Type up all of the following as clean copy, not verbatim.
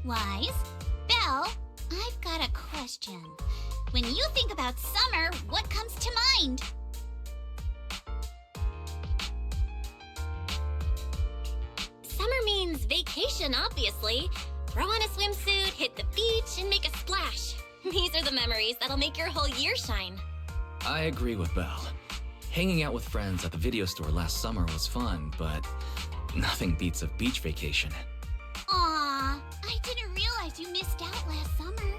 Wise? Belle, I've got a question. When you think about summer, what comes to mind? Summer means vacation, obviously. Throw on a swimsuit, hit the beach, and make a splash. These are the memories that'll make your whole year shine. I agree with Belle. Hanging out with friends at the video store last summer was fun, but nothing beats a beach vacation. Aw, I didn't realize you missed out last summer.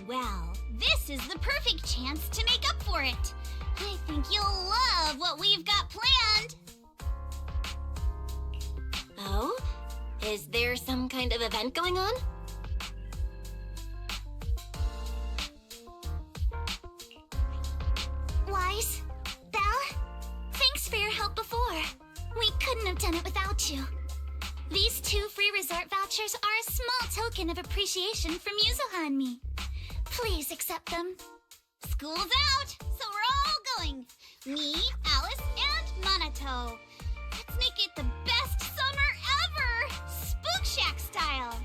Well, this is the perfect chance to make up for it. I think you'll love what we've got planned. Oh? Is there some kind of event going on? Wise, Belle, thanks for your help before. We couldn't have done it without you. These 2 free resort vouchers are a small token of appreciation from Yuzuha and me. Please accept them. School's out, so we're all going. Me, Alice, and Minato. Let's make it the best summer ever! Spook Shack style!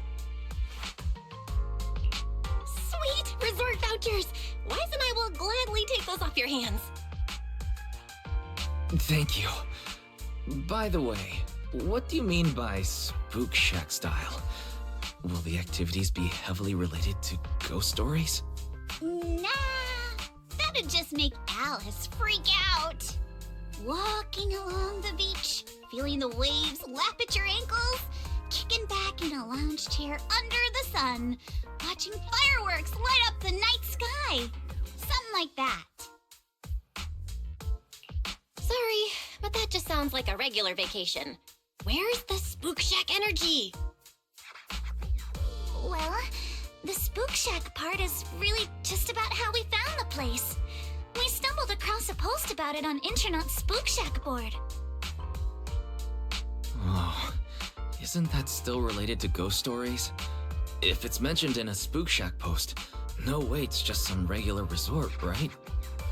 Sweet! Resort vouchers! Wise and I will gladly take those off your hands. Thank you. By the way, what do you mean by Spook Shack style? Will the activities be heavily related to ghost stories? Nah, that'd just make Alice freak out. Walking along the beach, feeling the waves lap at your ankles, kicking back in a lounge chair under the sun, watching fireworks light up the night sky. Something like that. Sorry, but that just sounds like a regular vacation. Where's the Spook Shack energy? Well, the Spook Shack part is really just about how we found the place. We stumbled across a post about it on Internet's Spook Shack board. Oh, isn't that still related to ghost stories? If it's mentioned in a Spook Shack post, no way it's just some regular resort, right?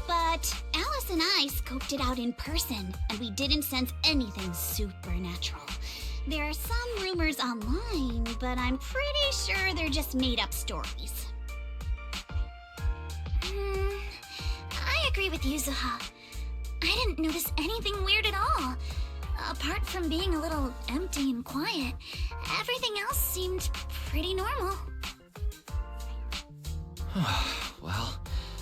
But Alice and I scoped it out in person, and we didn't sense anything supernatural. There are some rumors online, but I'm pretty sure they're just made-up stories. I agree with Yuzuha. I didn't notice anything weird at all. Apart from being a little empty and quiet, everything else seemed pretty normal. Well,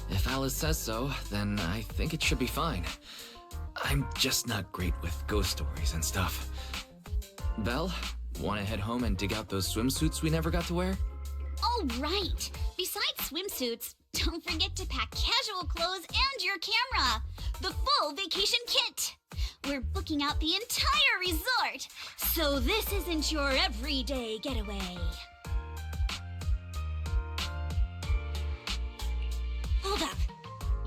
if Alice says so, then I think it should be fine. I'm just not great with ghost stories and stuff. Belle, wanna head home and dig out those swimsuits we never got to wear? Oh, right! Besides swimsuits, don't forget to pack casual clothes and your camera! The full vacation kit! We're booking out the entire resort, so this isn't your everyday getaway. Hold up.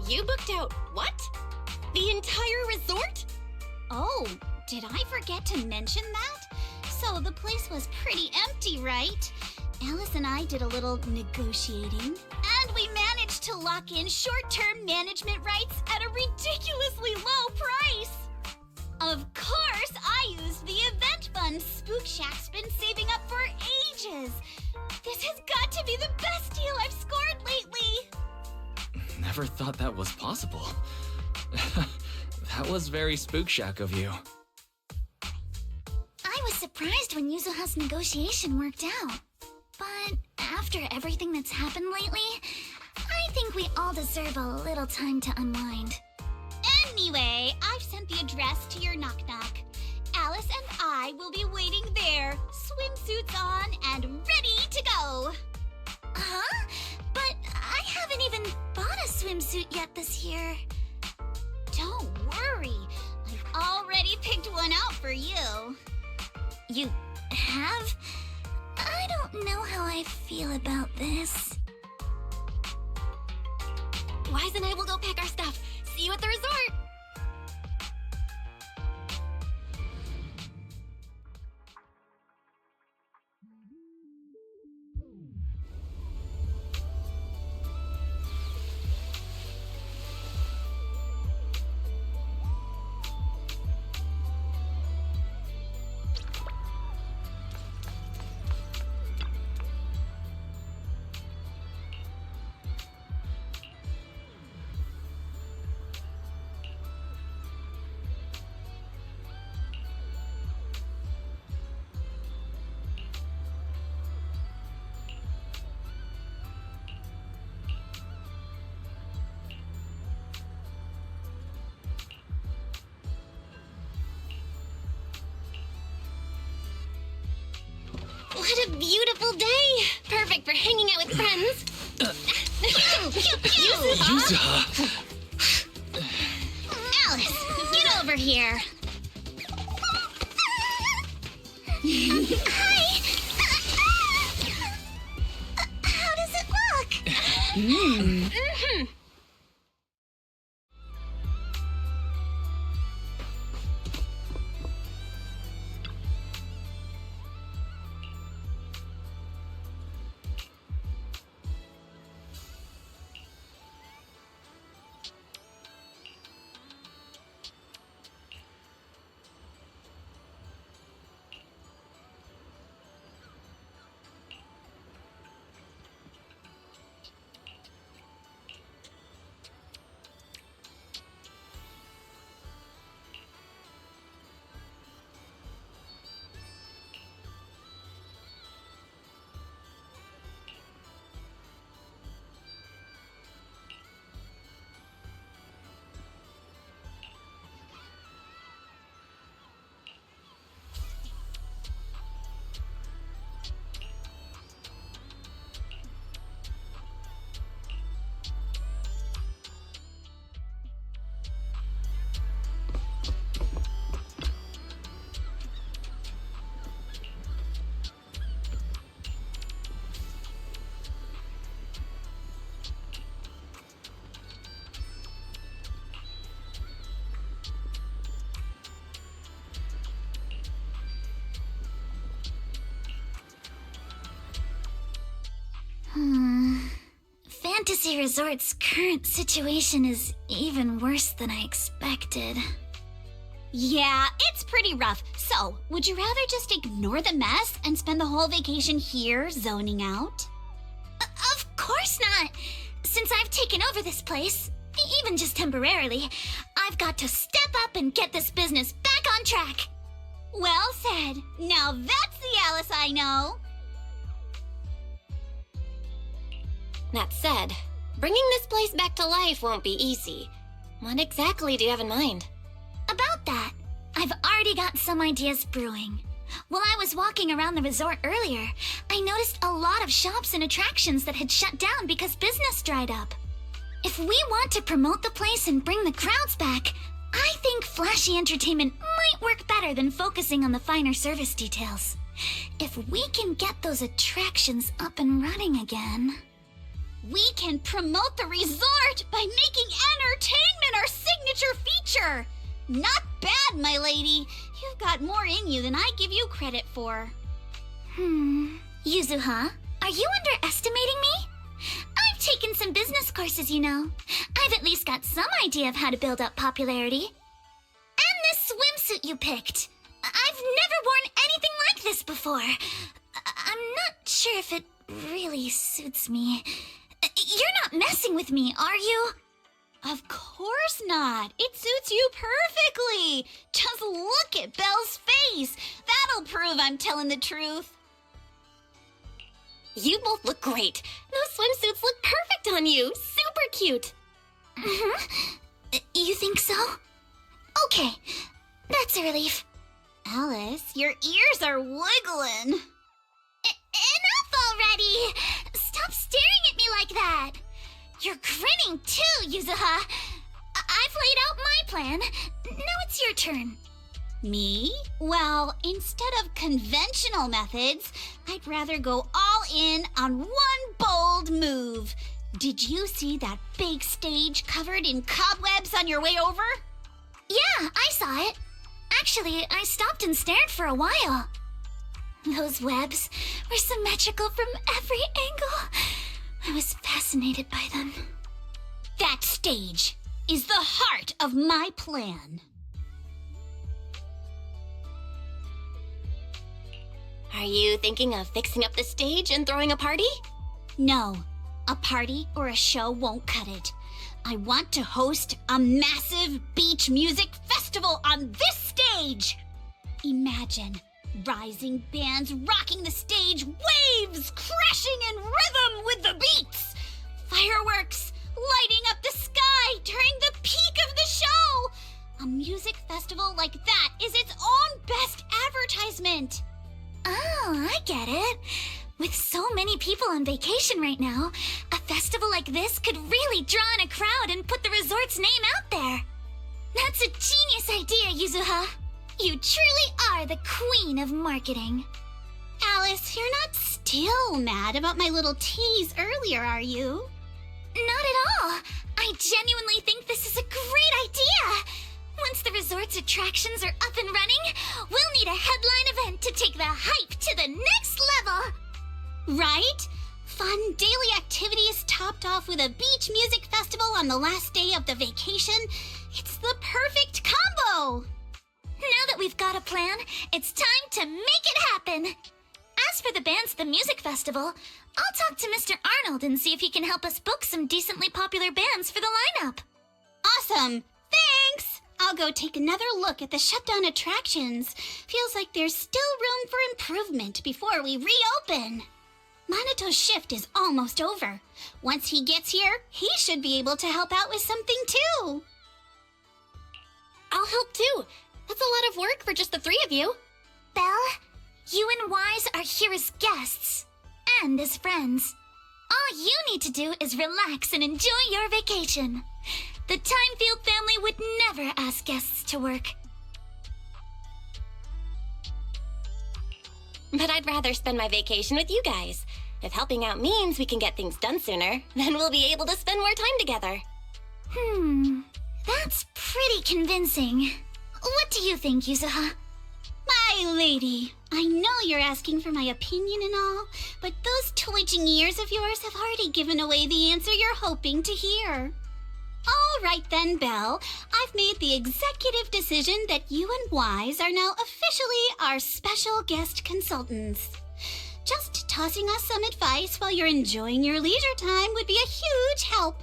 You booked out what? The entire resort? Oh, did I forget to mention that? So the place was pretty empty, right? Alice and I did a little negotiating, and we managed to lock in short-term management rights at a ridiculously low price. Of course, I used the event fund Spook Shack's been saving up for ages. This has got to be the best deal I've scored lately. Never thought that was possible. That was very Spook Shack of you. I was surprised when Yuzuha's negotiation worked out. But after everything that's happened lately, I think we all deserve a little time to unwind. Anyway, I've sent the address to your knock-knock. Alice and I will be waiting there, swimsuits on and ready to go. Huh? But I haven't even bought a swimsuit yet this year. Don't worry, I've already picked one out for you. You have? I don't know how I feel about this. Wise and I will go pack our stuff. See you at the resort! out with friends. Yuzuha! Alice, get over here. Hi. How does it look? Fantasy Resort's current situation is even worse than I expected. Yeah, it's pretty rough. So, would you rather just ignore the mess and spend the whole vacation here zoning out? Of course not! Since I've taken over this place, even just temporarily, I've got to step up and get this business back on track! Well said. Now that's the Alice I know. That said, bringing this place back to life won't be easy. What exactly do you have in mind? About that, I've already got some ideas brewing. While I was walking around the resort earlier, I noticed a lot of shops and attractions that had shut down because business dried up. If we want to promote the place and bring the crowds back, I think flashy entertainment might work better than focusing on the finer service details. If we can get those attractions up and running again... We can promote the resort by making entertainment our signature feature. Not bad, my lady. You've got more in you than I give you credit for. Yuzuha, are you underestimating me? I've taken some business courses, you know. I've at least got some idea of how to build up popularity. And this swimsuit you picked. I've never worn anything like this before. I'm not sure if it really suits me. You're not messing with me, are you? Of course not. It suits you perfectly. Just look at Belle's face. That'll prove I'm telling the truth. You both look great. Those swimsuits look perfect on you. Super cute. You think so? Okay, that's a relief. Alice, your ears are wiggling. Enough already! Stop staring at me like that! You're grinning too, Yuzuha! I've laid out my plan. Now it's your turn. Me? Well, instead of conventional methods, I'd rather go all in on one bold move. Did you see that big stage covered in cobwebs on your way over? Yeah, I saw it. Actually, I stopped and stared for a while. Those webs were symmetrical from every angle. I was fascinated by them. That stage is the heart of my plan. Are you thinking of fixing up the stage and throwing a party? No, a party or a show won't cut it. I want to host a massive beach music festival on this stage. Imagine rising bands rocking the stage, waves crashing in rhythm with the beats, fireworks lighting up the sky during the peak of the show. A music festival like that is its own best advertisement. Oh, I get it. With so many many people on vacation right now, a festival like this could really draw in a crowd and put the resort's name out there. That's a genius idea, Yuzuha. You truly are the queen of marketing. Alice, you're not still mad about my little tease earlier, are you? Not at all. I genuinely think this is a great idea. Once the resort's attractions are up and running, we'll need a headline event to take the hype to the next level. Right? Fun daily activities topped off with a beach music festival on the last day of the vacation. It's the perfect combo. Now that we've got a plan, it's time to make it happen. As for the bands at the music festival, I'll talk to Mr. Arnold and see if he can help us book some decently popular bands for the lineup. Awesome! Thanks! I'll go take another look at the shutdown attractions. Feels like there's still room for improvement before we reopen. Manato's shift is almost over. Once he gets here, he should be able to help out with something too. I'll help too. That's a lot of work for just the three of you. Belle, you and Wise are here as guests and as friends. All you need to do is relax and enjoy your vacation. The Timefield family would never ask guests to work. But I'd rather spend my vacation with you guys. If helping out means we can get things done sooner, then we'll be able to spend more time together. That's pretty convincing. What do you think, Yuzuha? My lady, I know you're asking for my opinion and all, but those twitching ears of yours have already given away the answer you're hoping to hear. All right then, Belle. I've made the executive decision that you and Wise are now officially our special guest consultants. Just tossing us some advice while you're enjoying your leisure time would be a huge help.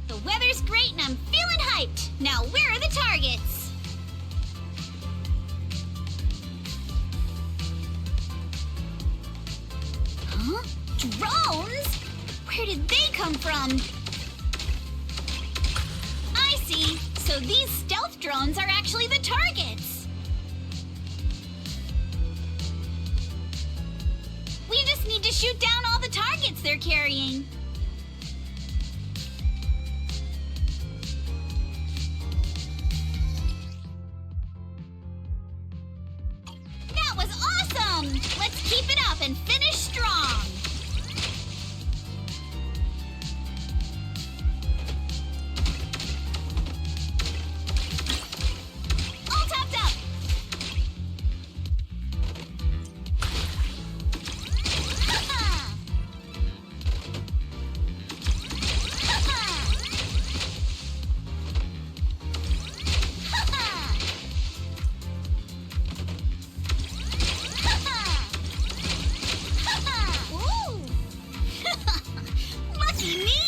The weather's great and I'm feeling hyped. Now where are the targets? Huh? Drones? Where did they come from? I see. So these stealth drones are actually the targets. We just need to shoot down all the targets they're carrying. That was awesome! Let's keep it up and finish strong. All topped up. Lucky me!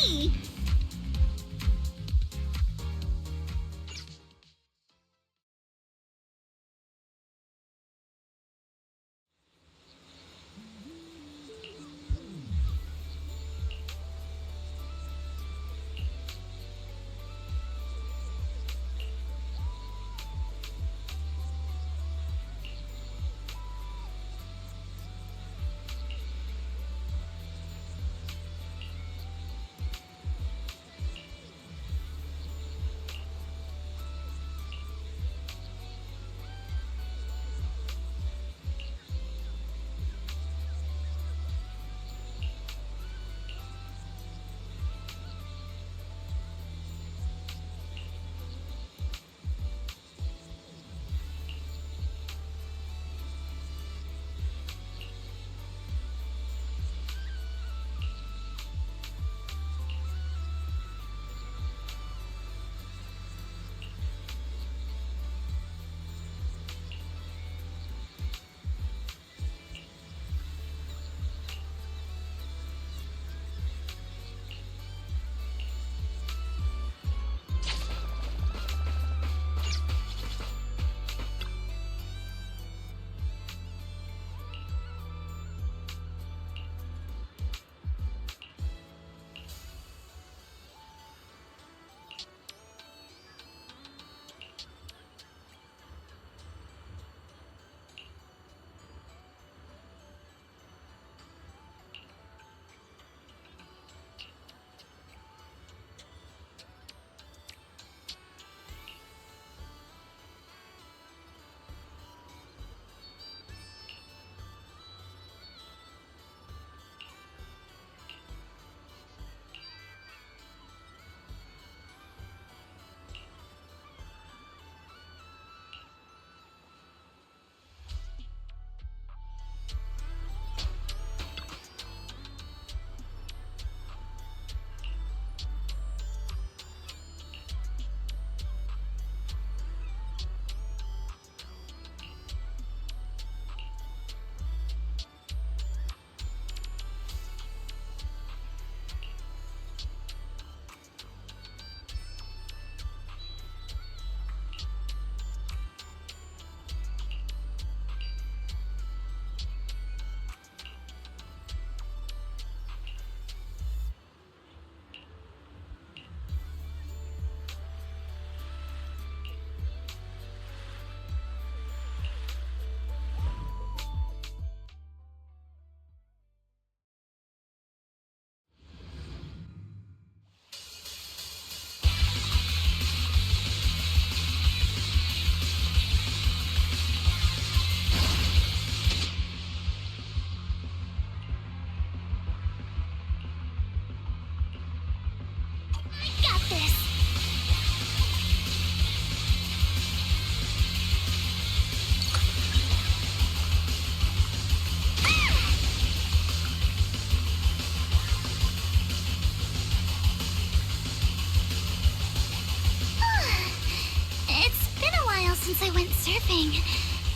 since I went surfing.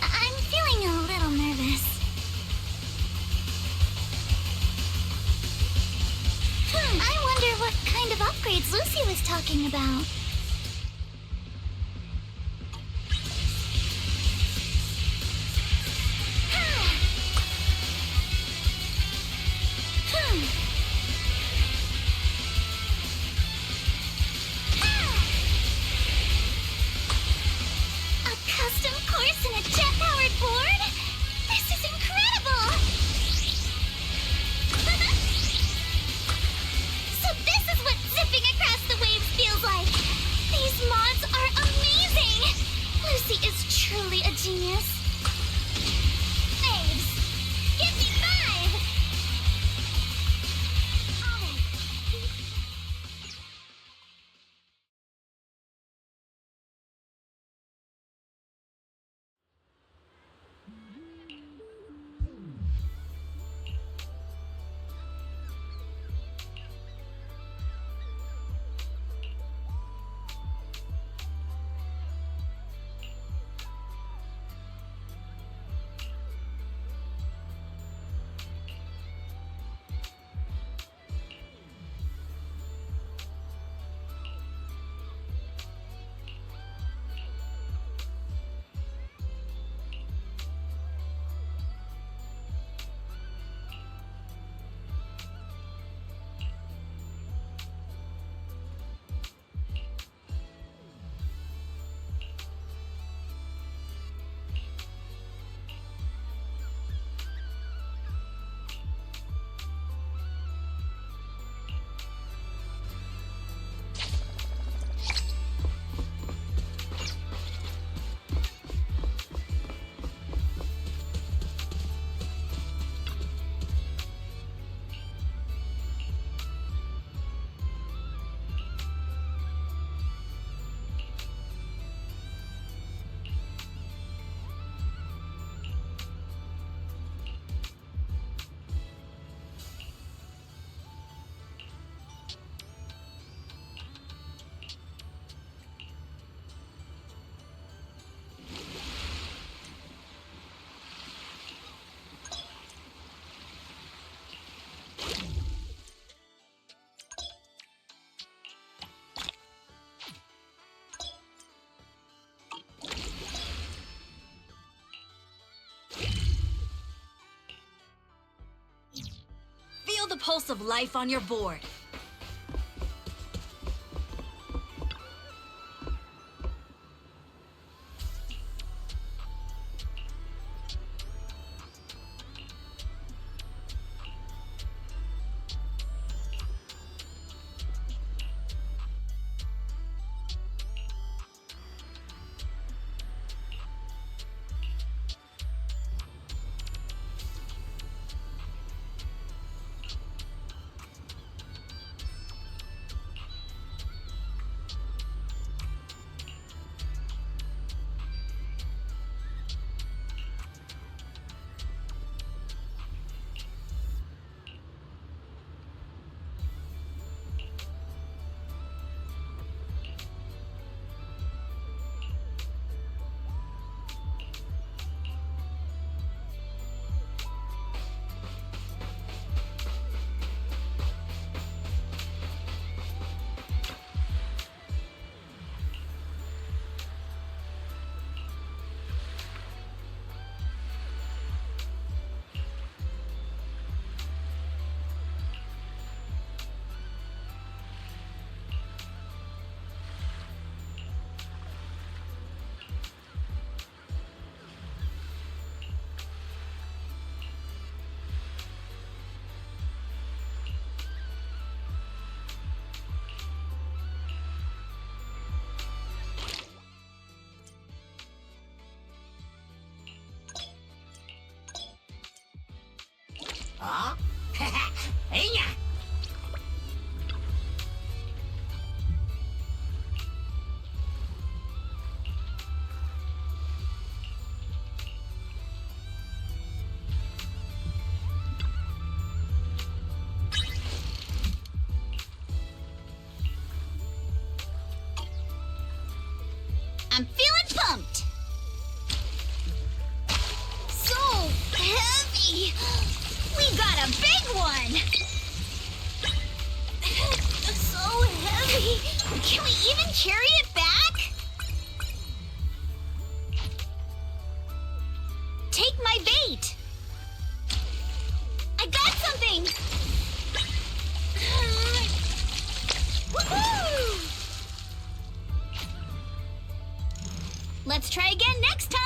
I'm feeling a little nervous. I wonder what kind of upgrades Lucy was talking about. pulse of life on your board. Huh? Hey-ya! I'm feeling pumped. So heavy. We got a big one. So heavy. Can we even carry it back? Take my bait. I got something. Woohoo! Let's try again next time!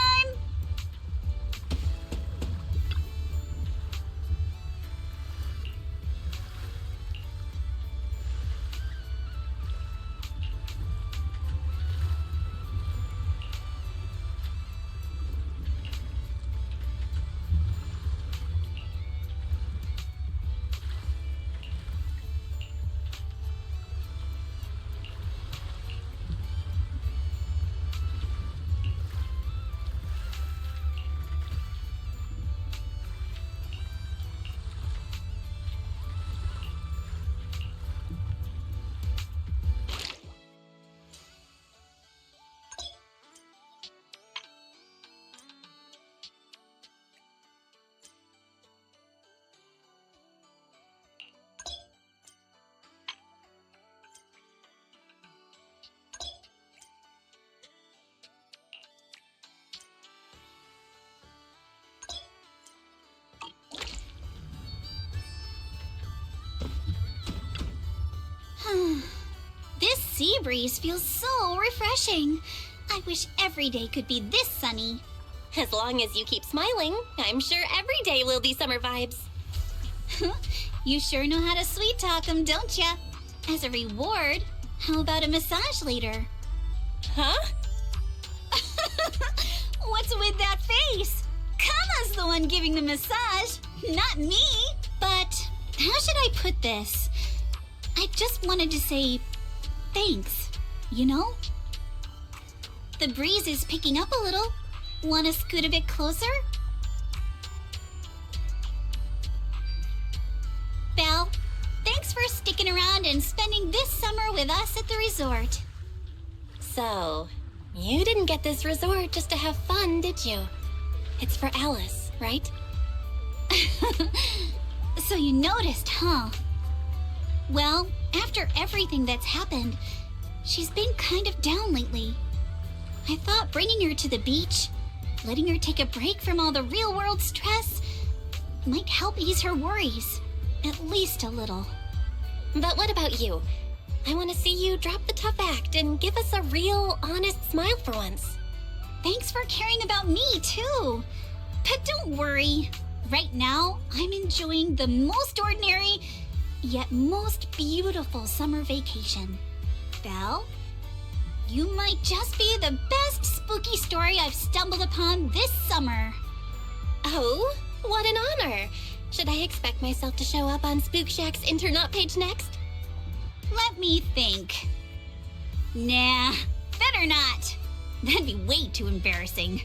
This sea breeze feels so refreshing. I wish every day could be this sunny. As long as you keep smiling, I'm sure every day will be summer vibes. You sure know how to sweet talk 'em, don't ya? As a reward, how about a massage later? Huh? What's with that face? Kama's the one giving the massage, not me. But how should I put this? I just wanted to say thanks, you know? The breeze is picking up a little. Wanna scoot a bit closer? Belle, thanks for sticking around and spending this summer with us at the resort. So, you didn't get this resort just to have fun, did you? It's for Alice, right? So you noticed, huh? Well, after everything that's happened, she's been kind of down lately. I thought bringing her to the beach, letting her take a break from all the real-world stress, might help ease her worries. At least a little. But what about you? I want to see you drop the tough act and give us a real, honest smile for once. Thanks for caring about me, too. But don't worry. Right now, I'm enjoying the most ordinary, yet most beautiful summer vacation. Belle, you might just be the best spooky story I've stumbled upon this summer. Oh, what an honor. Should I expect myself to show up on Spook Shack's Internaut page next? Let me think. Nah, better not. That'd be way too embarrassing.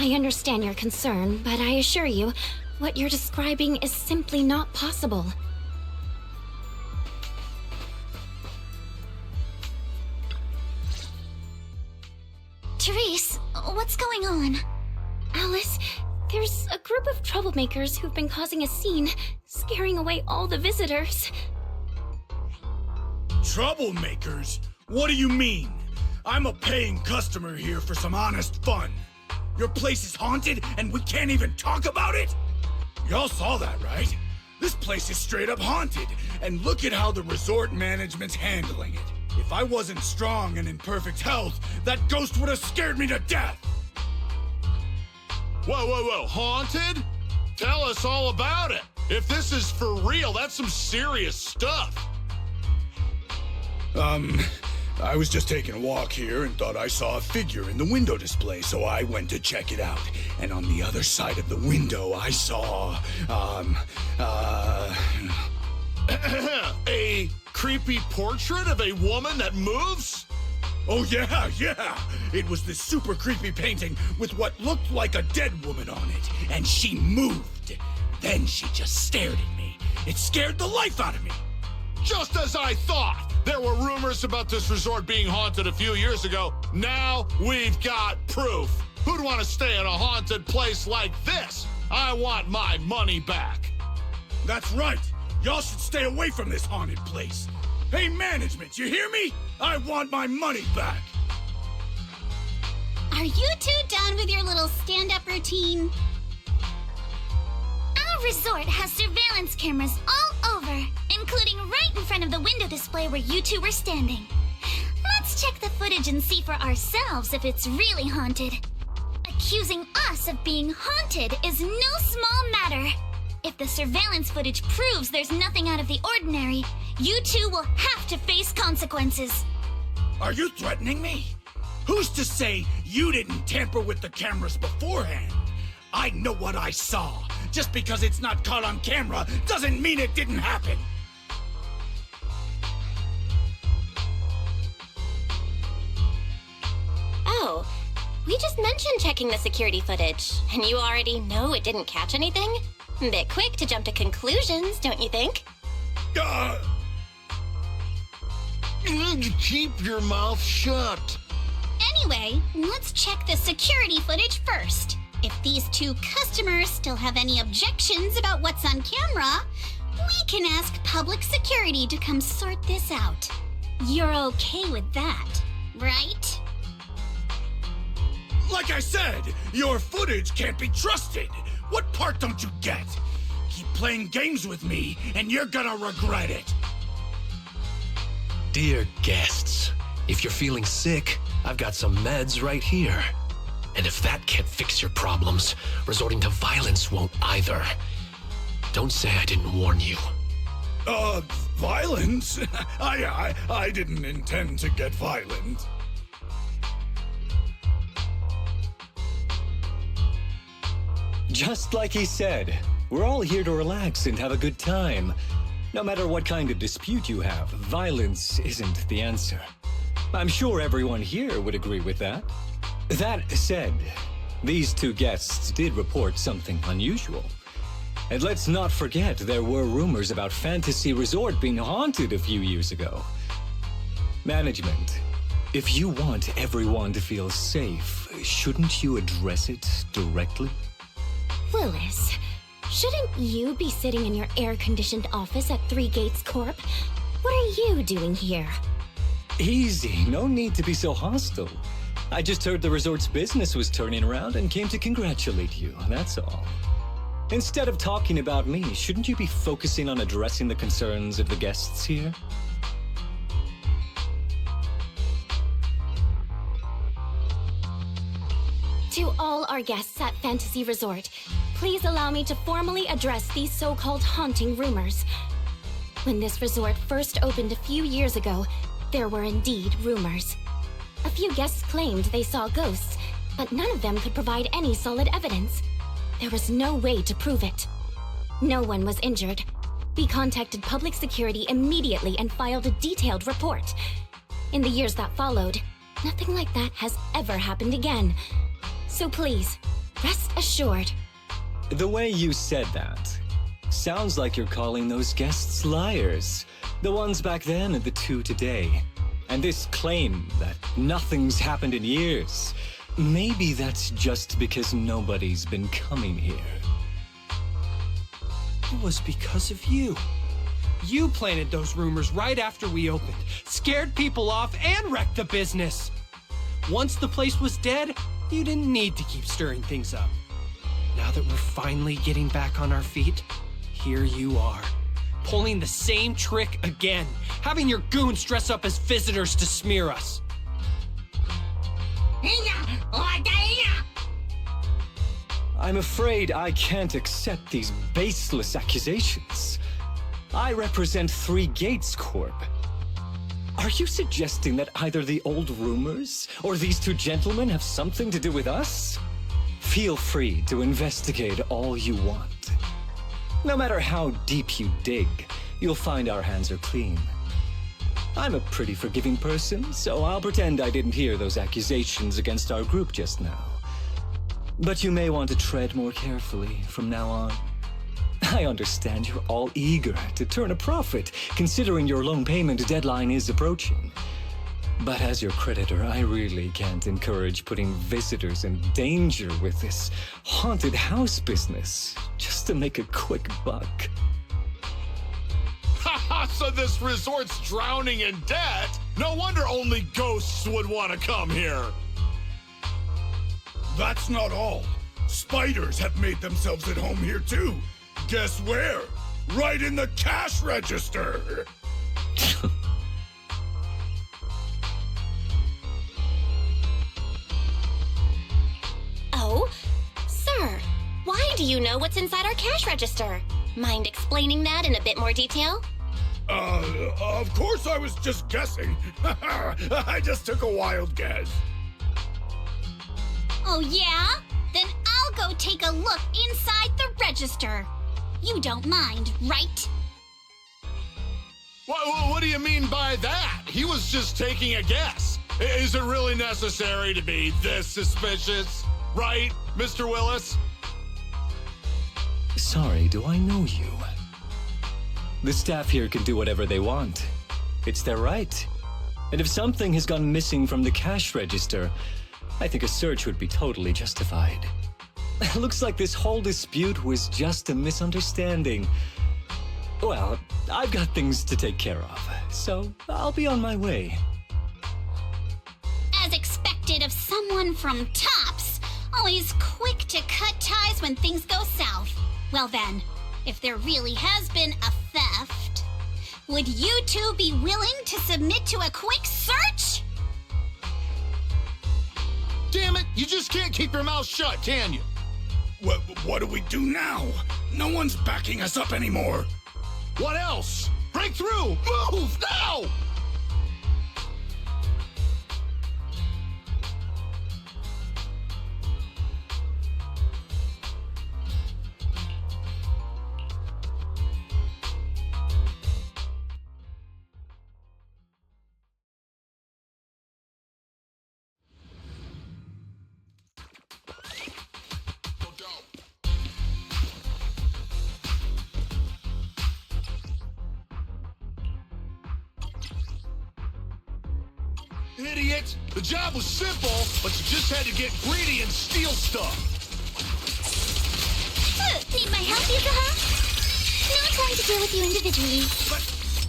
I understand your concern, but I assure you, what you're describing is simply not possible. Therese, what's going on? Alice, there's a group of troublemakers who've been causing a scene, scaring away all the visitors. Troublemakers? What do you mean? I'm a paying customer here for some honest fun. Your place is haunted and we can't even talk about it? Y'all saw that, right? This place is straight up haunted, and look at how the resort management's handling it. If I wasn't strong and in perfect health, that ghost would have scared me to death! Whoa, haunted? Tell us all about it. If this is for real, that's some serious stuff. I was just taking a walk here and thought I saw a figure in the window display, so I went to check it out. And on the other side of the window, I saw, a creepy portrait of a woman that moves? Oh yeah! It was this super creepy painting with what looked like a dead woman on it, and she moved. Then she just stared at me. It scared the life out of me. Just as I thought! There were rumors about this resort being haunted a few years ago. Now we've got proof. Who'd want to stay in a haunted place like this? I want my money back. That's right. Y'all should stay away from this haunted place. Hey, management, you hear me? I want my money back. Are you two done with your little stand-up routine? Our resort has surveillance cameras all over, including right in front of the window display where you two were standing. Let's check the footage and see for ourselves if it's really haunted. Accusing us of being haunted is no small matter. If the surveillance footage proves there's nothing out of the ordinary, you two will have to face consequences. Are you threatening me? Who's to say you didn't tamper with the cameras beforehand? I know what I saw. Just because it's not caught on camera doesn't mean it didn't happen. Oh, we just mentioned checking the security footage, and you already know it didn't catch anything? Bit quick to jump to conclusions, don't you think? Keep your mouth shut. Anyway, let's check the security footage first. If these two customers still have any objections about what's on camera, we can ask public security to come sort this out. You're okay with that, right? Like I said, your footage can't be trusted. What part don't you get? Keep playing games with me, and you're gonna regret it. Dear guests, if you're feeling sick, I've got some meds right here. And if that can't fix your problems, resorting to violence won't either. Don't say I didn't warn you. Violence? I didn't intend to get violent. Just like he said, we're all here to relax and have a good time. No matter what kind of dispute you have, violence isn't the answer. I'm sure everyone here would agree with that. That said, these two guests did report something unusual. And let's not forget there were rumors about Fantasy Resort being haunted a few years ago. Management, if you want everyone to feel safe, shouldn't you address it directly? Willis, shouldn't you be sitting in your air-conditioned office at Three Gates Corp? What are you doing here? Easy, no need to be so hostile. I just heard the resort's business was turning around and came to congratulate you, that's all. Instead of talking about me, shouldn't you be focusing on addressing the concerns of the guests here? To all our guests at Fantasy Resort, please allow me to formally address these so-called haunting rumors. When this resort first opened a few years ago, there were indeed rumors. A few guests claimed they saw ghosts, but none of them could provide any solid evidence. There was no way to prove it. No one was injured. We contacted public security immediately and filed a detailed report. In the years that followed, nothing like that has ever happened again. So please, rest assured. The way you said that sounds like you're calling those guests liars. The ones back then and the two today. And this claim that nothing's happened in years, maybe that's just because nobody's been coming here. It was because of you. You planted those rumors right after we opened, scared people off, and wrecked the business. Once the place was dead, you didn't need to keep stirring things up. Now that we're finally getting back on our feet, here you are, pulling the same trick again, having your goons dress up as visitors to smear us. I'm afraid I can't accept these baseless accusations. I represent Three Gates Corp. Are you suggesting that either the old rumors or these two gentlemen have something to do with us? Feel free to investigate all you want. No matter how deep you dig, you'll find our hands are clean. I'm a pretty forgiving person, so I'll pretend I didn't hear those accusations against our group just now. But you may want to tread more carefully from now on. I understand you're all eager to turn a profit, considering your loan payment deadline is approaching. But as your creditor, I really can't encourage putting visitors in danger with this haunted house business, just to make a quick buck. So this resort's drowning in debt? No wonder only ghosts would want to come here. That's not all. Spiders have made themselves at home here too. Guess where? Right in the cash register. Oh, sir, why do you know what's inside our cash register? Mind explaining that in a bit more detail? Of course I was just guessing. I just took a wild guess. Oh, yeah? Then I'll go take a look inside the register. You don't mind, right? What do you mean by that? He was just taking a guess. Is it really necessary to be this suspicious? Right, Mr. Willis? Sorry, do I know you? The staff here can do whatever they want. It's their right. And if something has gone missing from the cash register, I think a search would be totally justified. Looks like this whole dispute was just a misunderstanding. Well, I've got things to take care of, so I'll be on my way. As expected of someone from Tops, always quick to cut ties when things go south. Well then, if there really has been a theft, would you two be willing to submit to a quick search? Damn it, you just can't keep your mouth shut, can you? What do we do now? No one's backing us up anymore. What else? Break through! Move now! Idiot! The job was simple, but you just had to get greedy and steal stuff. Need my help, yuzuha? No time to deal with you individually.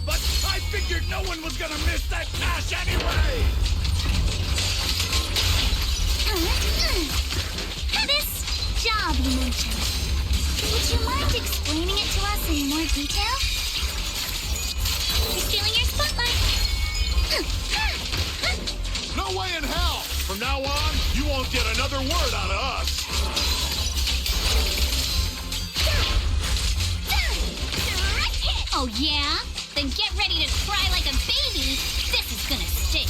But I figured no one was gonna miss that cash anyway! This job you mentioned. Would you mind explaining it to us in more detail? You're stealing your spotlight. No way in hell! From now on, you won't get another word out of us. Oh yeah? Then get ready to cry like a baby. This is gonna sting.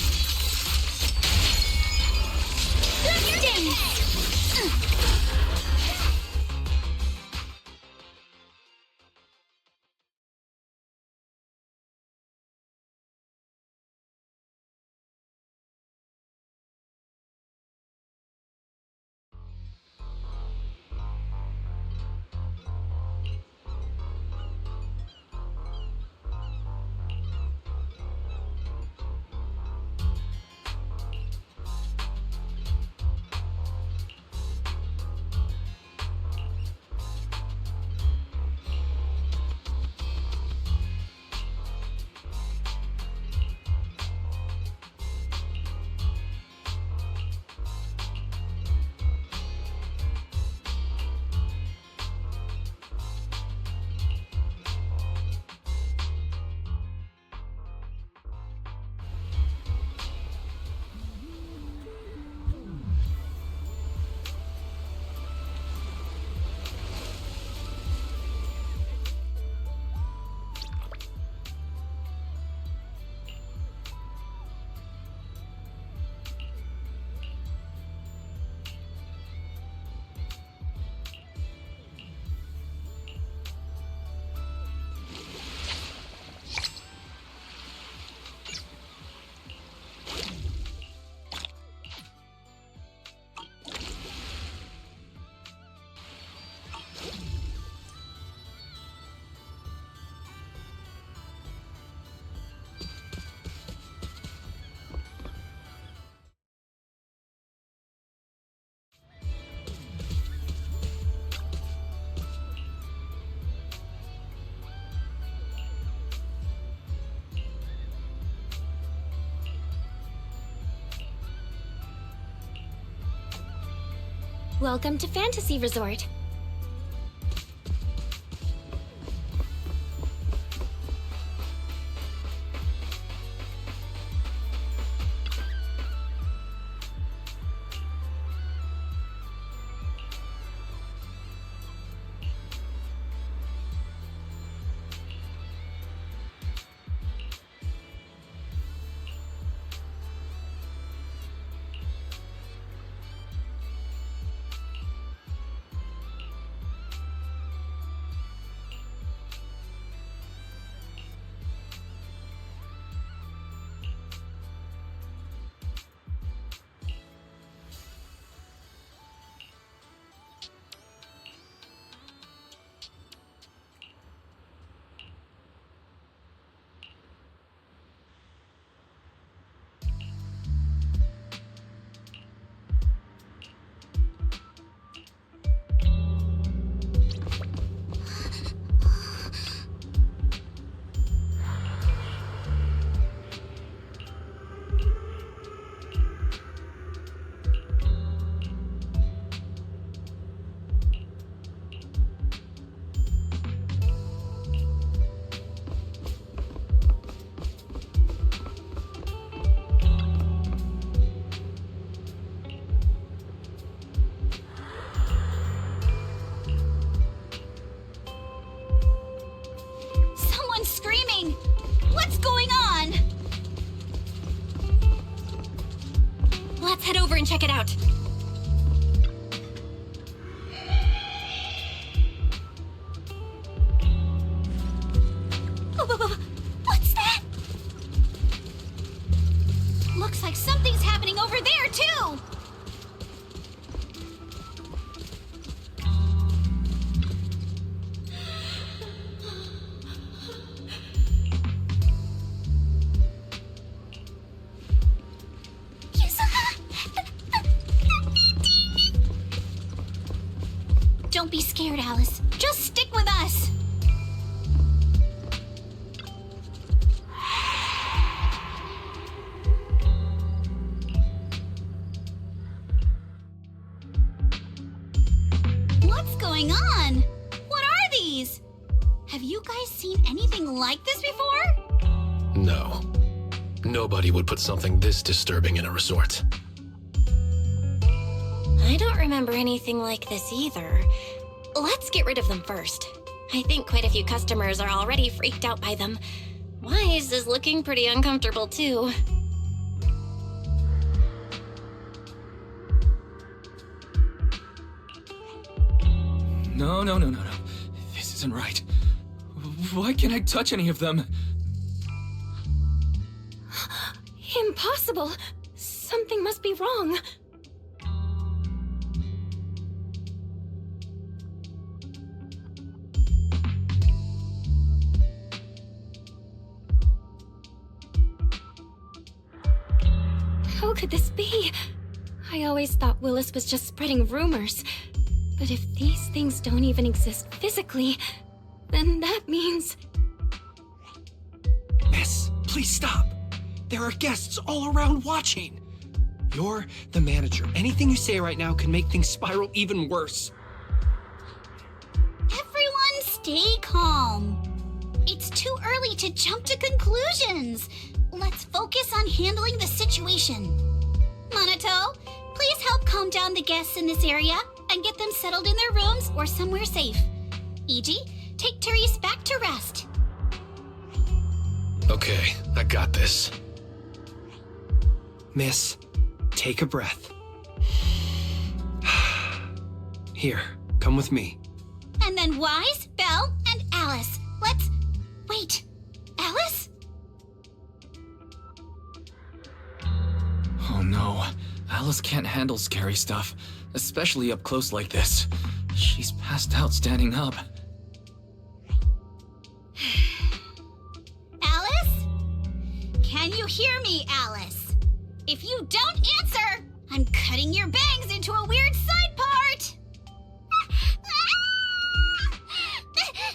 Welcome to Fantasy Resort. Let's head over and check it out. What's that? Looks like something's happening over there, too! Don't be scared, Alice. Just stick with us. What's going on? What are these? Have you guys seen anything like this before? No. Nobody would put something this disturbing in a resort. I don't remember anything like this either. Let's get rid of them first. I think quite a few customers are already freaked out by them. Wise is looking pretty uncomfortable too. No. This isn't right. Why can't I touch any of them? Impossible! Something must be wrong. How could this be? I always thought Willis was just spreading rumors. But if these things don't even exist physically, then that means... Miss, please stop. There are guests all around watching. You're the manager. Anything you say right now can make things spiral even worse. Everyone stay calm. It's too early to jump to conclusions. Let's focus on handling the situation. Monato, please help calm down the guests in this area and get them settled in their rooms or somewhere safe. Iji, take Therese back to rest. Okay, I got this. Miss, take a breath. Here, come with me. And then Wise, Belle, and Alice. Let's... Wait, Alice? Oh no, Alice can't handle scary stuff, especially up close like this. She's passed out standing up. Alice? Can you hear me, Alice? If you don't answer, I'm cutting your bangs into a weird side part!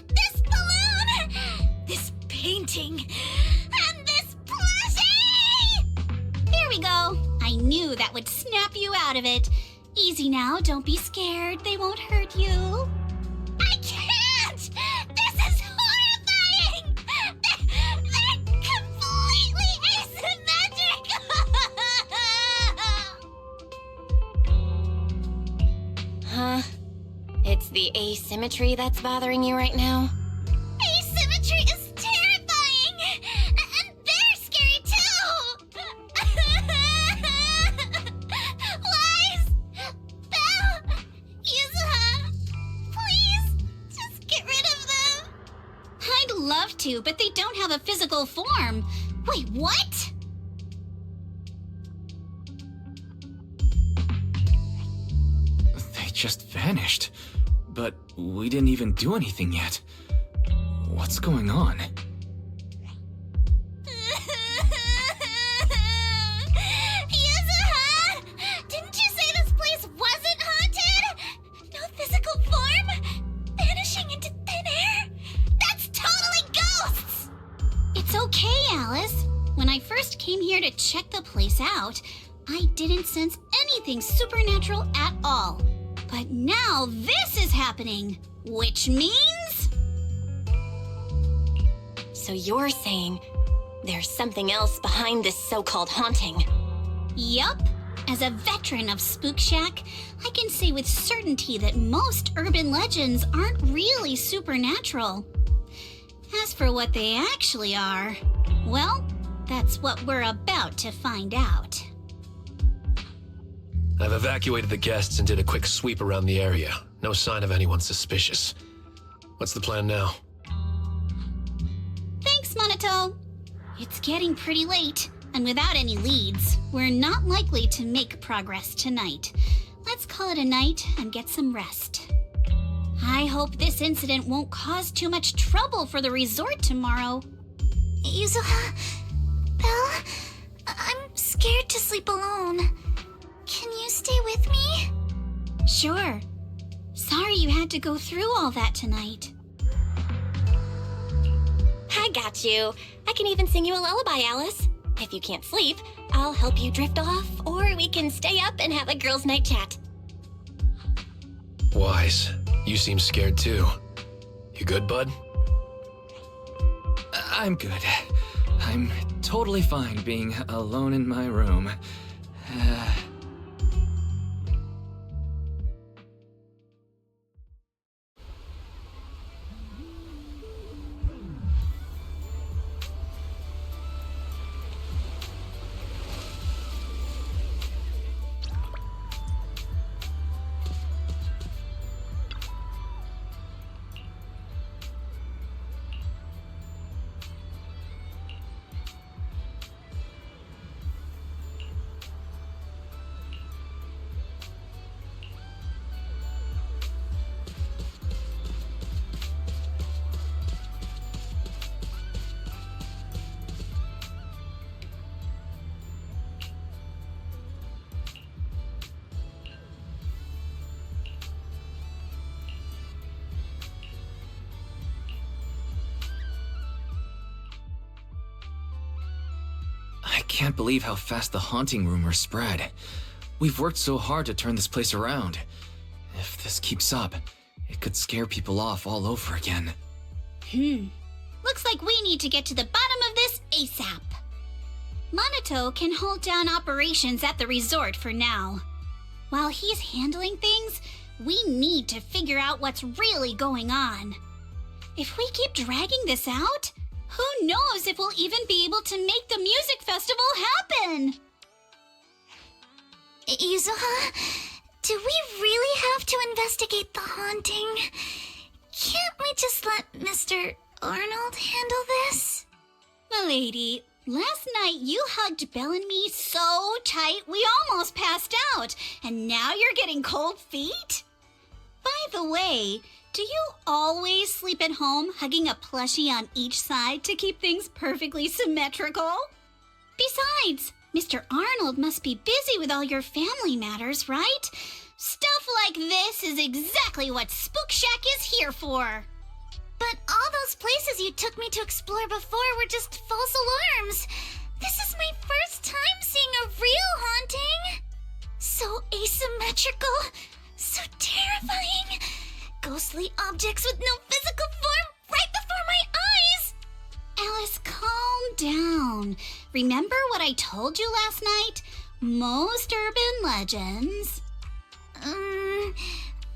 This balloon! This painting! And this plushie! Here we go. I knew that would snap you out of it. Easy now, don't be scared. They won't hurt you. I can't! This is horrifying! They're completely asymmetric! Huh? It's the asymmetry that's bothering you right now? Asymmetry is terrifying! And they're scary too! Wise! Belle! Yuzuha! Please, just get rid of them! I'd love to, but they don't have a physical form. Wait, what? They just vanished. But we didn't even do anything yet. What's going on? Yuzuha! Didn't you say this place wasn't haunted? No physical form? Vanishing into thin air? That's totally ghosts! It's okay, Alice. When I first came here to check the place out, I didn't sense anything supernatural at all. But now this is happening, which means... So you're saying there's something else behind this so-called haunting? Yup. As a veteran of Spook Shack, I can say with certainty that most urban legends aren't really supernatural. As for what they actually are, well, that's what we're about to find out. I've evacuated the guests and did a quick sweep around the area. No sign of anyone suspicious. What's the plan now? Thanks, Monato. It's getting pretty late, and without any leads, we're not likely to make progress tonight. Let's call it a night and get some rest. I hope this incident won't cause too much trouble for the resort tomorrow. Yuzuha, Belle, I'm scared to sleep alone. Can you stay with me? Sure. Sorry you had to go through all that tonight. I got you. I can even sing you a lullaby, Alice. If you can't sleep, I'll help you drift off, or we can stay up and have a girls' night chat. Wise, you seem scared too. You good, bud? I'm good. I'm totally fine being alone in my room. I can't believe how fast the haunting rumors spread. We've worked so hard to turn this place around. If this keeps up, it could scare people off all over again. Looks like we need to get to the bottom of this ASAP. Monato can hold down operations at the resort for now. While he's handling things, we need to figure out what's really going on. If we keep dragging this out, who knows if we'll even be able to make the music festival happen? Yuzuha, do we really have to investigate the haunting? Can't we just let Mr. Arnold handle this? Milady, last night you hugged Belle and me so tight we almost passed out, and now you're getting cold feet? By the way, do you always sleep at home hugging a plushie on each side to keep things perfectly symmetrical? Besides, Mr. Arnold must be busy with all your family matters, right? Stuff like this is exactly what Spook Shack is here for. But all those places you took me to explore before were just false alarms. This is my first time seeing a real haunting. So asymmetrical, so terrifying. Ghostly objects with no physical form right before my eyes! Alice, calm down. Remember what I told you last night? Most urban legends...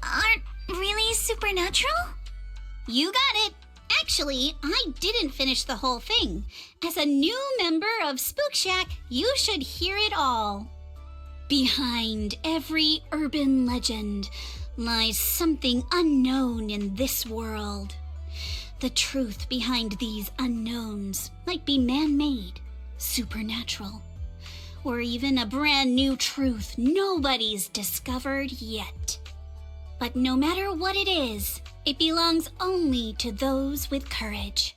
aren't really supernatural? You got it. Actually, I didn't finish the whole thing. As a new member of Spook Shack, you should hear it all. Behind every urban legend lies something unknown in this world. The truth behind these unknowns might be man-made, supernatural, or even a brand new truth nobody's discovered yet. But no matter what it is, it belongs only to those with courage.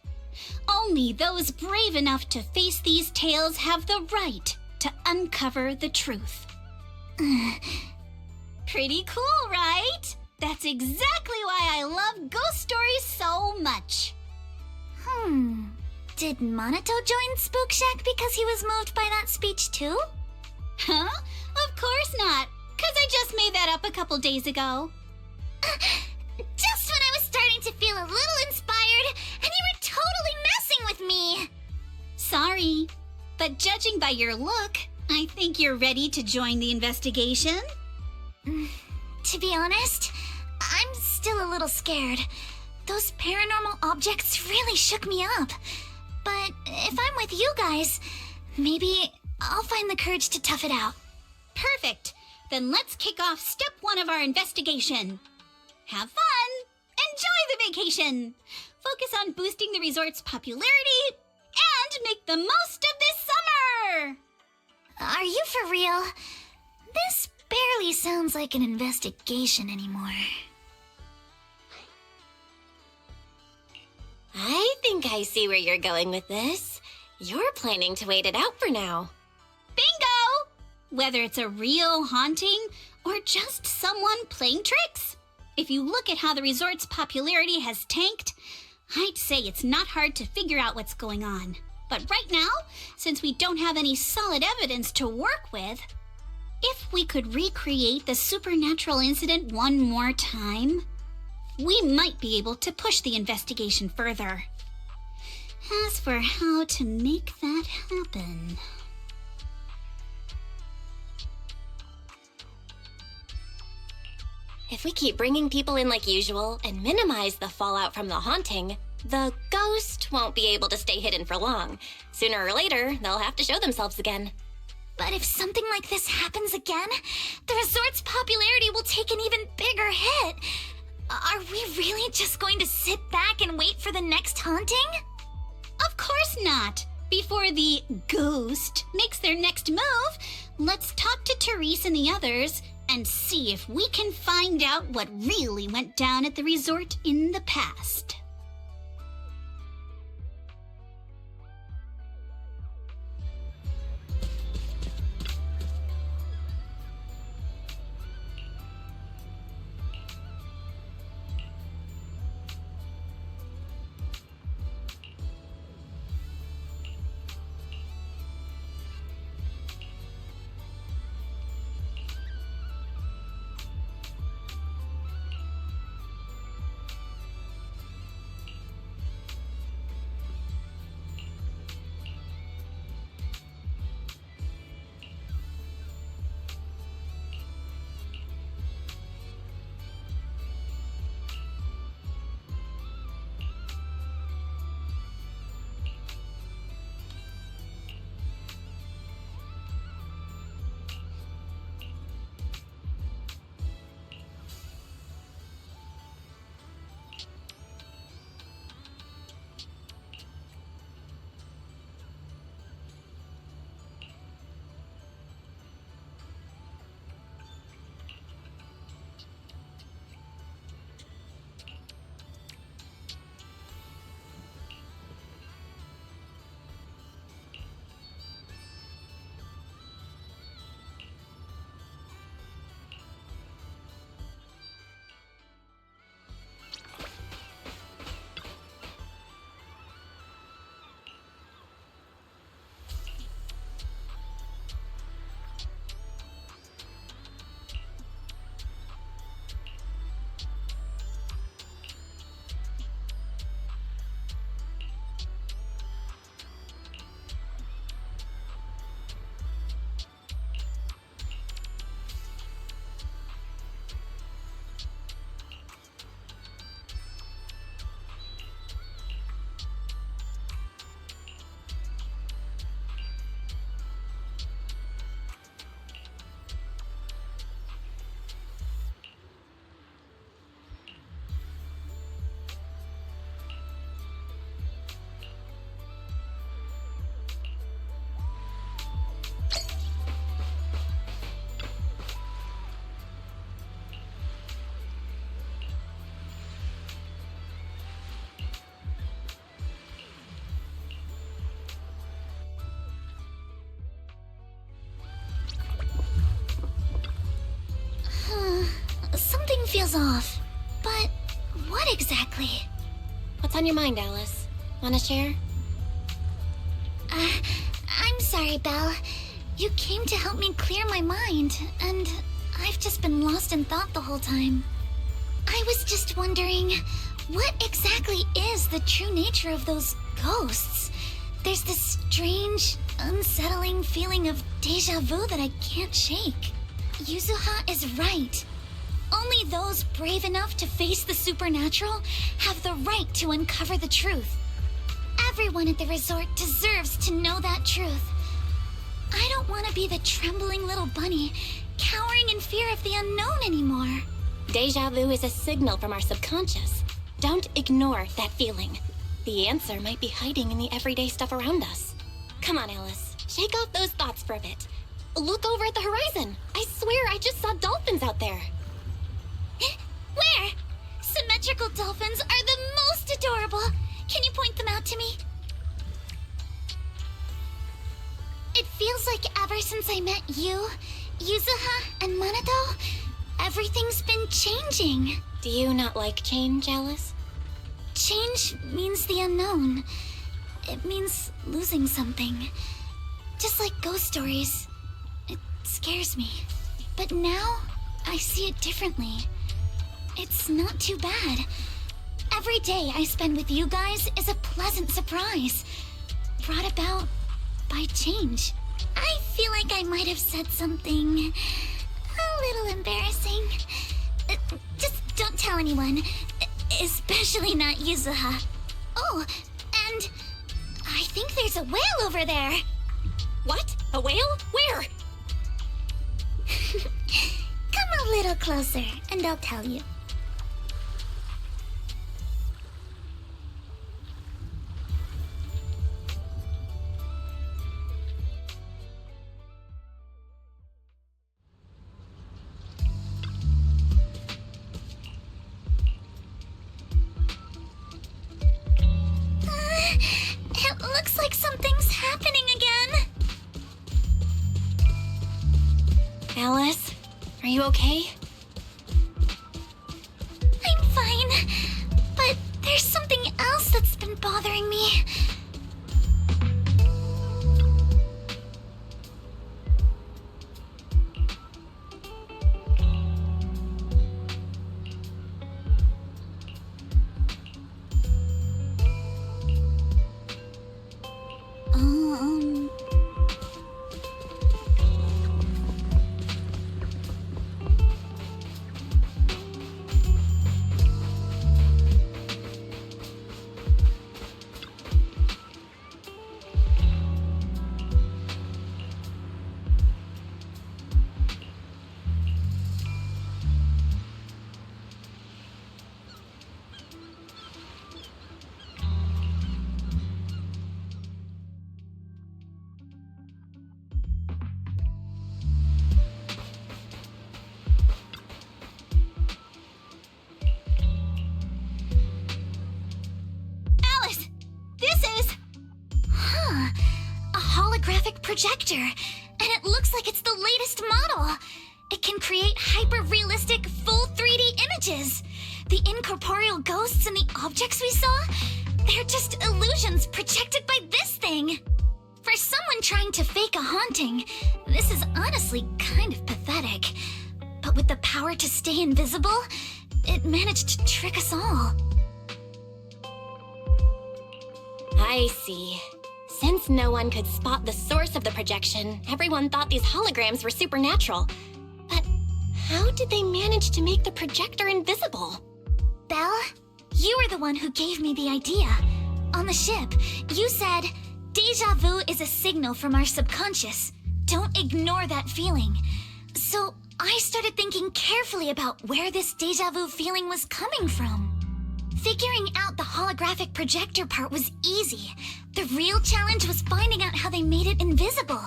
Only those brave enough to face these tales have the right to uncover the truth. Pretty cool, right? That's exactly why I love ghost stories so much. Did Monato join Spook Shack because he was moved by that speech too? Huh? Of course not, 'cause I just made that up a couple days ago. Just when I was starting to feel a little inspired, and you were totally messing with me! Sorry, but judging by your look, I think you're ready to join the investigation. To be honest, I'm still a little scared. Those paranormal objects really shook me up. But if I'm with you guys, maybe I'll find the courage to tough it out. Perfect. Then let's kick off step 1 of our investigation. Have fun! Enjoy the vacation! Focus on boosting the resort's popularity and make the most of this summer! Are you for real? This barely sounds like an investigation anymore. I think I see where you're going with this. You're planning to wait it out for now. Bingo! Whether it's a real haunting or just someone playing tricks. If you look at how the resort's popularity has tanked, I'd say it's not hard to figure out what's going on. But right now, since we don't have any solid evidence to work with, if we could recreate the supernatural incident one more time, we might be able to push the investigation further. As for how to make that happen... If we keep bringing people in like usual and minimize the fallout from the haunting, the ghost won't be able to stay hidden for long. Sooner or later, they'll have to show themselves again. But if something like this happens again, the resort's popularity will take an even bigger hit. Are we really just going to sit back and wait for the next haunting? Of course not! Before the ghost makes their next move, let's talk to Therese and the others and see if we can find out what really went down at the resort in the past. Something feels off. But what exactly? What's on your mind, Alice? Wanna share? I'm sorry, Belle. You came to help me clear my mind, and I've just been lost in thought the whole time. I was just wondering, what exactly is the true nature of those ghosts? There's this strange, unsettling feeling of deja vu that I can't shake. Yuzuha is right. Only those brave enough to face the supernatural have the right to uncover the truth. Everyone at the resort deserves to know that truth. I don't want to be the trembling little bunny cowering in fear of the unknown anymore. Deja vu is a signal from our subconscious. Don't ignore that feeling. The answer might be hiding in the everyday stuff around us. Come on, Alice. Shake off those thoughts for a bit. Look over at the horizon. I swear I just saw dolphins out there. Where? Symmetrical dolphins are the most adorable. Can you point them out to me? It feels like ever since I met you, Yuzuha, and Monado, everything's been changing. Do you not like change, Alice? Change means the unknown. It means losing something. Just like ghost stories. It scares me. But now, I see it differently. It's not too bad. Every day I spend with you guys is a pleasant surprise, brought about by change. I feel like I might have said something a little embarrassing. Just don't tell anyone, especially not Yuzuha. Oh, and I think there's a whale over there. What? A whale? Where? Come a little closer, and I'll tell you. It looks like something's happening again. Alice, are you okay? I'm fine, but there's something else that's been bothering me. Projector, and it looks like it's the latest model. It can create hyper-realistic, full 3D images. The incorporeal ghosts and the objects we saw, they're just illusions projected by this thing. For someone trying to fake a haunting, this is honestly kind of pathetic. But with the power to stay invisible, it managed to trick us all. I see. Since no one could spot the source of the projection, everyone thought these holograms were supernatural. But how did they manage to make the projector invisible? Belle, you were the one who gave me the idea. On the ship, you said, "Deja vu is a signal from our subconscious. Don't ignore that feeling." So I started thinking carefully about where this deja vu feeling was coming from. Figuring out the holographic projector part was easy. The real challenge was finding out how they made it invisible.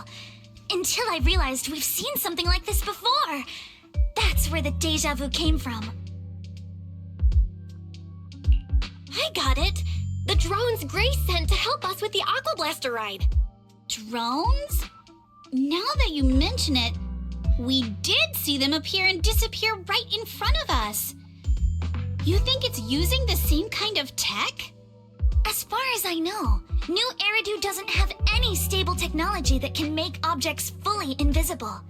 Until I realized we've seen something like this before. That's where the deja vu came from. I got it! The drones Grace sent to help us with the Aqua Blaster ride. Drones? Now that you mention it, we did see them appear and disappear right in front of us. You think it's using the same kind of tech? As far as I know, New Eridu doesn't have any stable technology that can make objects fully invisible.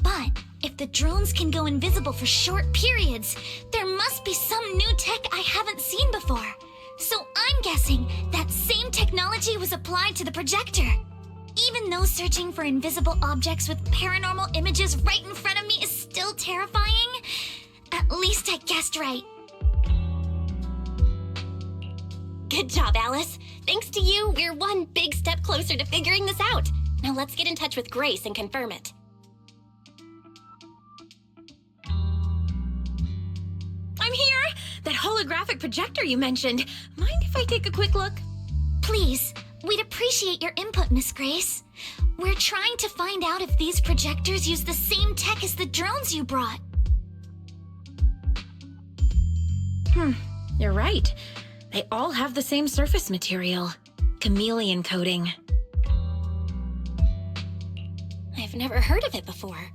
But if the drones can go invisible for short periods, there must be some new tech I haven't seen before. So I'm guessing that same technology was applied to the projector. Even though searching for invisible objects with paranormal images right in front of me is still terrifying, at least I guessed right. Good job, Alice. Thanks to you, we're one big step closer to figuring this out. Now let's get in touch with Grace and confirm it. that holographic projector you mentioned. Mind if I take a quick look? Please, we'd appreciate your input, Miss Grace. We're trying to find out if these projectors use the same tech as the drones you brought. You're right. They all have the same surface material. Chameleon coating. I've never heard of it before.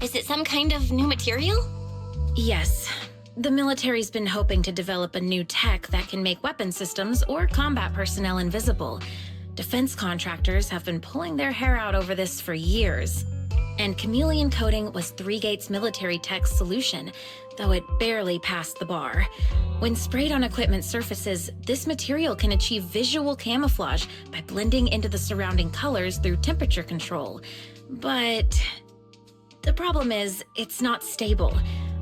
Is it some kind of new material? Yes. The military's been hoping to develop a new tech that can make weapon systems or combat personnel invisible. Defense contractors have been pulling their hair out over this for years. And chameleon coating was Three Gates military tech's solution, though it barely passed the bar. When sprayed on equipment surfaces, this material can achieve visual camouflage by blending into the surrounding colors through temperature control. But the problem is, it's not stable.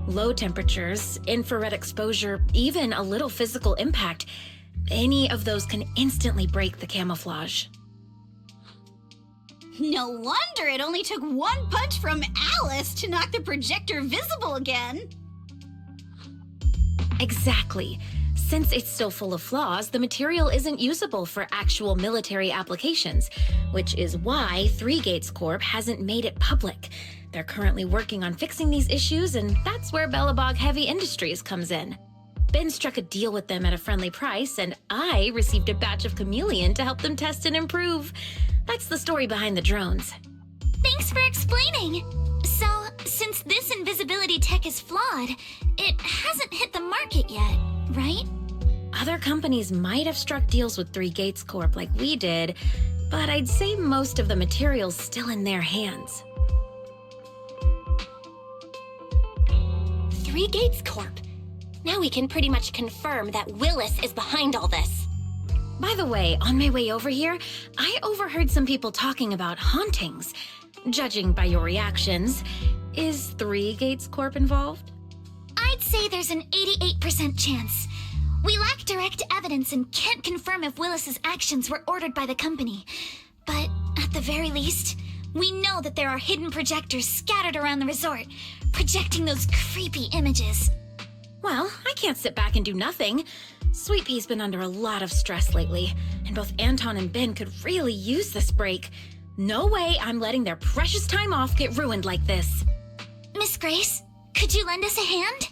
Low temperatures, infrared exposure, even a little physical impact, any of those can instantly break the camouflage. No wonder it only took one punch from Alice to knock the projector visible again. Exactly. Since it's still full of flaws, the material isn't usable for actual military applications, which is why Three Gates Corp hasn't made it public. They're currently working on fixing these issues, and that's where Bellabog Heavy Industries comes in. Ben struck a deal with them at a friendly price, and I received a batch of chameleon to help them test and improve. That's the story behind the drones. Thanks for explaining. So, since this invisibility tech is flawed, it hasn't hit the market yet, right? Other companies might have struck deals with Three Gates Corp like we did, but I'd say most of the material's still in their hands. Three Gates Corp. Now we can pretty much confirm that Willis is behind all this. By the way, on my way over here, I overheard some people talking about hauntings. Judging by your reactions, is Three Gates Corp involved? I'd say there's an 88% chance. We lack direct evidence and can't confirm if Willis's actions were ordered by the company. But at the very least, we know that there are hidden projectors scattered around the resort, projecting those creepy images. Well, I can't sit back and do nothing. Sweet Pea's been under a lot of stress lately, and both Anton and Ben could really use this break. No way I'm letting their precious time off get ruined like this. Miss Grace, could you lend us a hand?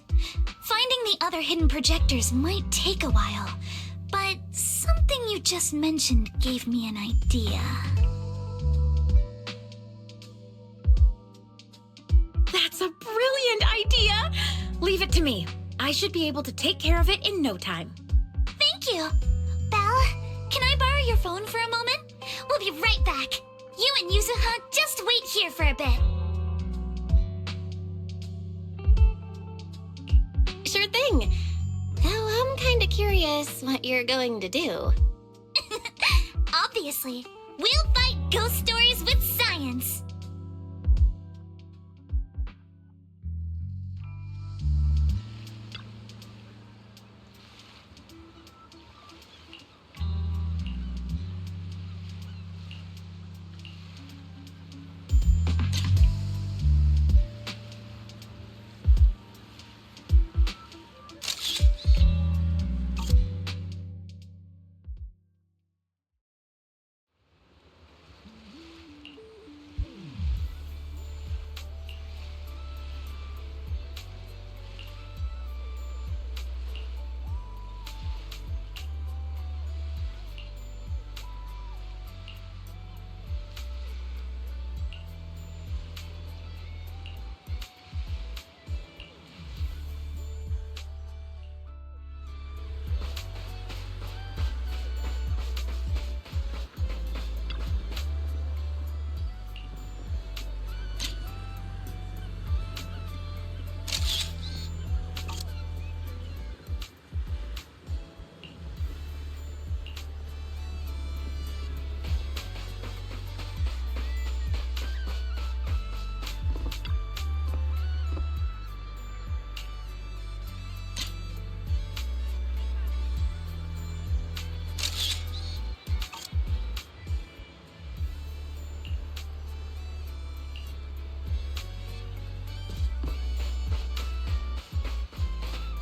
Finding the other hidden projectors might take a while, but something you just mentioned gave me an idea. That's a brilliant idea! Leave it to me. I should be able to take care of it in no time. Thank you. Belle, can I borrow your phone for a moment? We'll be right back. You and Yuzuha just wait here for a bit. Sure thing. Though I'm kinda curious what you're going to do. Obviously, we'll fight ghost stories with science.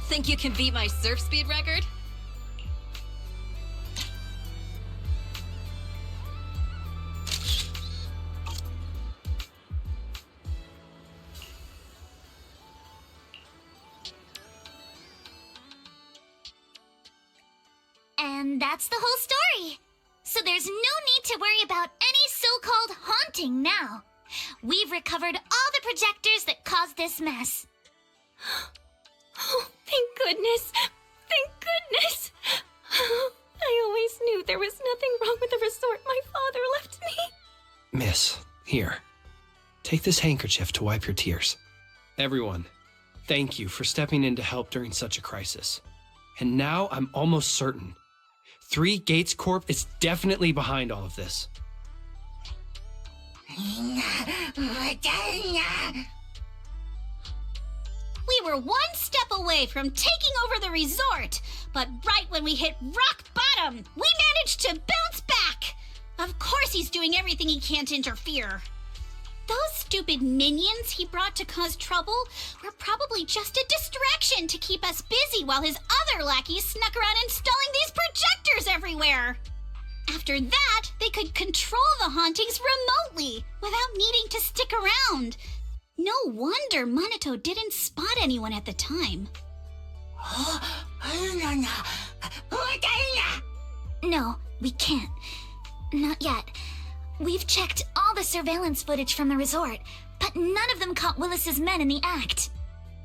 Think you can beat my surf speed record? And that's the whole story. So there's no need to worry about any so-called haunting now. We've recovered all the projectors that caused this mess. Oh, thank goodness. Thank goodness. I always knew there was nothing wrong with the resort my father left me. Miss, here. Take this handkerchief to wipe your tears. Everyone, thank you for stepping in to help during such a crisis. And now I'm almost certain. 3 Gates Corp is definitely behind all of this. We were one step away from taking over the resort, but right when we hit rock bottom, we managed to bounce back. Of course he's doing everything he can to interfere. Those stupid minions he brought to cause trouble were probably just a distraction to keep us busy while his other lackeys snuck around installing these projectors everywhere. After that, they could control the hauntings remotely without needing to stick around. No wonder Monato didn't spot anyone at the time. No, we can't. Not yet. We've checked all the surveillance footage from the resort, but none of them caught Willis's men in the act.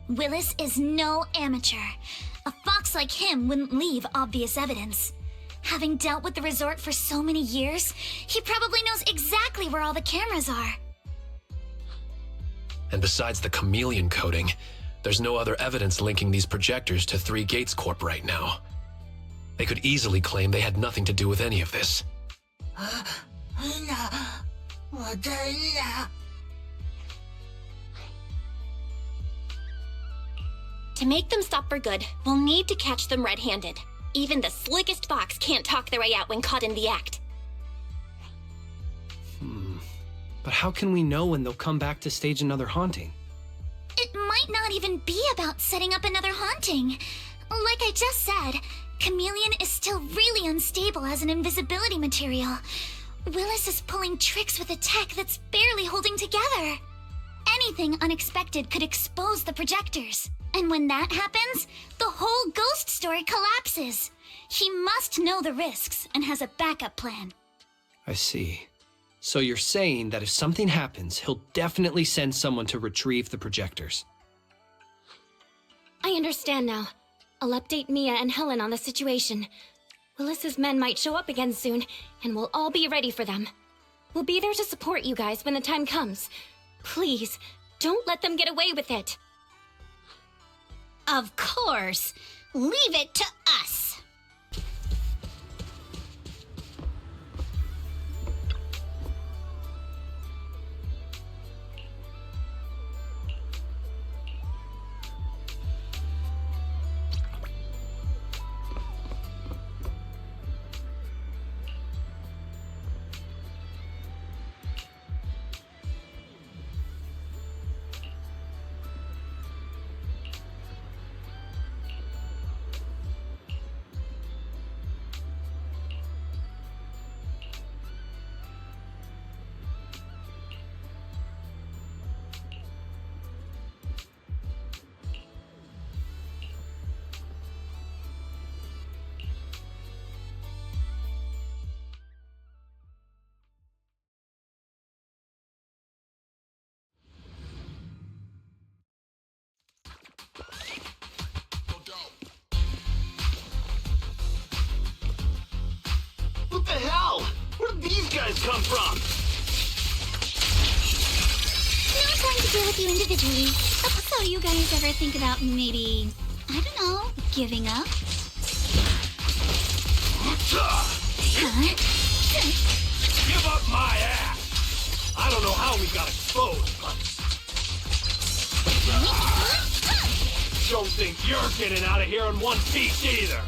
Willis is no amateur. A fox like him wouldn't leave obvious evidence. Having dealt with the resort for so many years, he probably knows exactly where all the cameras are. And besides the chameleon coating, there's no other evidence linking these projectors to 3 Gates Corp right now. They could easily claim they had nothing to do with any of this. To make them stop for good, we'll need to catch them red-handed. Even the slickest fox can't talk their way out when caught in the act. But how can we know when they'll come back to stage another haunting? It might not even be about setting up another haunting. Like I just said, Chameleon is still really unstable as an invisibility material. Willis is pulling tricks with a tech that's barely holding together. Anything unexpected could expose the projectors. And when that happens, the whole ghost story collapses. He must know the risks and has a backup plan. I see. So you're saying that if something happens, he'll definitely send someone to retrieve the projectors. I understand now. I'll update Mia and Helen on the situation. Willis's men might show up again soon, and we'll all be ready for them. We'll be there to support you guys when the time comes. Please, don't let them get away with it. Of course. Leave it to us. What the hell? Where did these guys come from? Not trying to deal with you individually. So you guys ever think about maybe, I don't know, giving up? Give up my ass! I don't know how we got exposed, but... Don't think you're getting out of here in one piece either!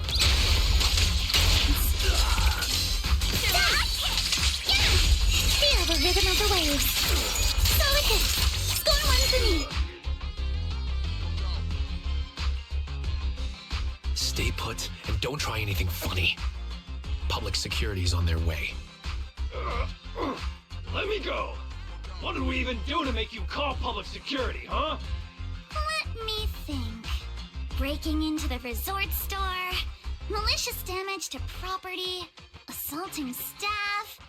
Feel the rhythm of the waves. Solid hit. Score one for me. stay put and don't try anything funny. Public security's on their way. Let me go. What did we even do to make you call public security, huh? Let me think. Breaking into the resort store, malicious damage to property, assaulting staff,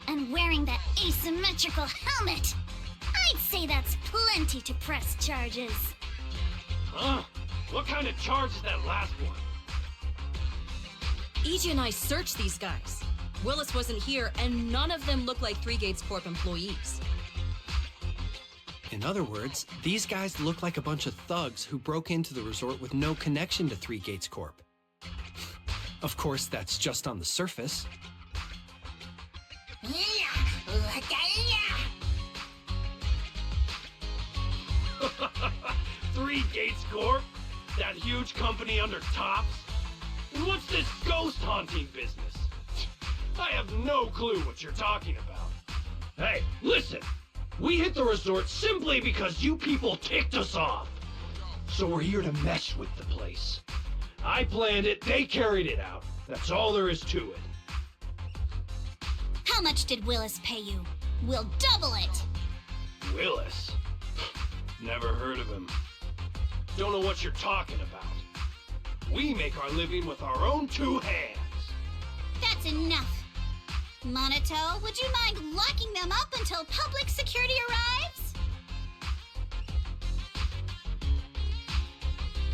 and wearing that asymmetrical helmet. I'd say that's plenty to press charges. Huh? What kind of charge is that last one? EJ and I searched these guys. Willis wasn't here, and none of them look like Three Gates Corp employees. In other words, these guys look like a bunch of thugs who broke into the resort with no connection to Three Gates Corp. Of course, that's just on the surface. Three Gates Corp? That huge company under Tops? And what's this ghost haunting business? I have no clue what you're talking about. Hey, listen! We hit the resort simply because you people ticked us off. So we're here to mess with the place. I planned it, they carried it out. That's all there is to it. How much did Willis pay you? We'll double it! Willis? Never heard of him. Don't know what you're talking about. We make our living with our own two hands. That's enough. Monato, would you mind locking them up until public security arrives?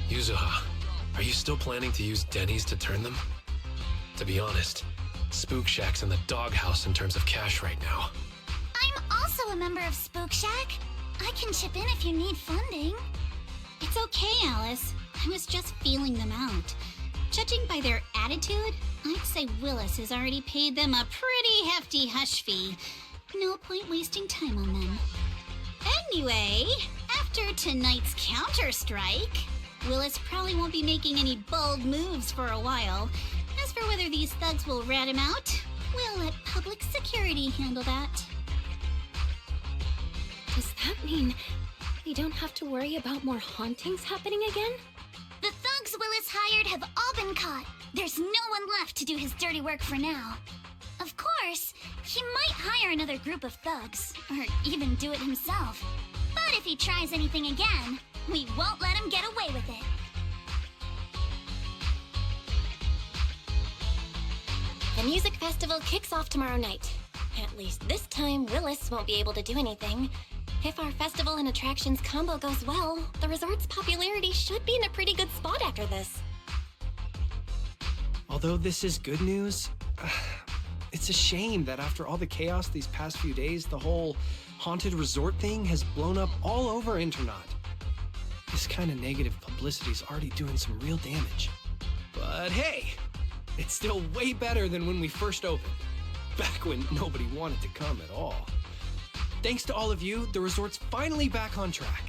Yuzuha, are you still planning to use Denny's to turn them? To be honest, Spook Shack's in the doghouse in terms of cash right now. I'm also a member of Spook Shack. I can chip in if you need funding. It's okay, Alice. I was just feeling them out. Judging by their attitude, I'd say Willis has already paid them a pretty hefty hush fee. No point wasting time on them. Anyway, after tonight's counter-strike, Willis probably won't be making any bold moves for a while. As for whether these thugs will rat him out, we'll let public security handle that. Does that mean we don't have to worry about more hauntings happening again? The thugs Willis hired have all been caught. There's no one left to do his dirty work for now. Of course, he might hire another group of thugs, or even do it himself. But if he tries anything again, we won't let him get away with it. The music festival kicks off tomorrow night. At least this time, Willis won't be able to do anything. If our festival and attractions combo goes well, the resort's popularity should be in a pretty good spot after this. Although this is good news, it's a shame that after all the chaos these past few days, the whole haunted resort thing has blown up all over Internaut. This kind of negative publicity's already doing some real damage. But hey, it's still way better than when we first opened, back when nobody wanted to come at all. Thanks to all of you, the resort's finally back on track.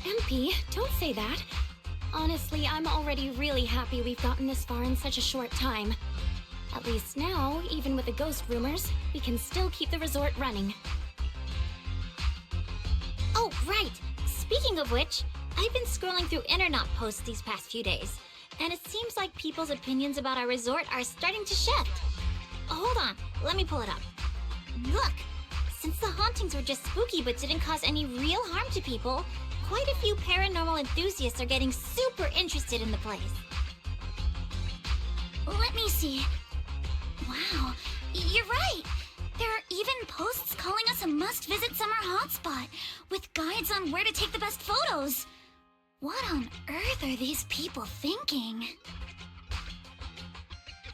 MP, don't say that. Honestly, I'm already really happy we've gotten this far in such a short time. At least now, even with the ghost rumors, we can still keep the resort running. Oh, right! Speaking of which, I've been scrolling through Internaut posts these past few days, and it seems like people's opinions about our resort are starting to shift. Hold on, let me pull it up. Look, since the hauntings were just spooky but didn't cause any real harm to people, quite a few paranormal enthusiasts are getting super interested in the place. Let me see. Wow, you're right. There are even posts calling us a must-visit summer hotspot, with guides on where to take the best photos. What on earth are these people thinking?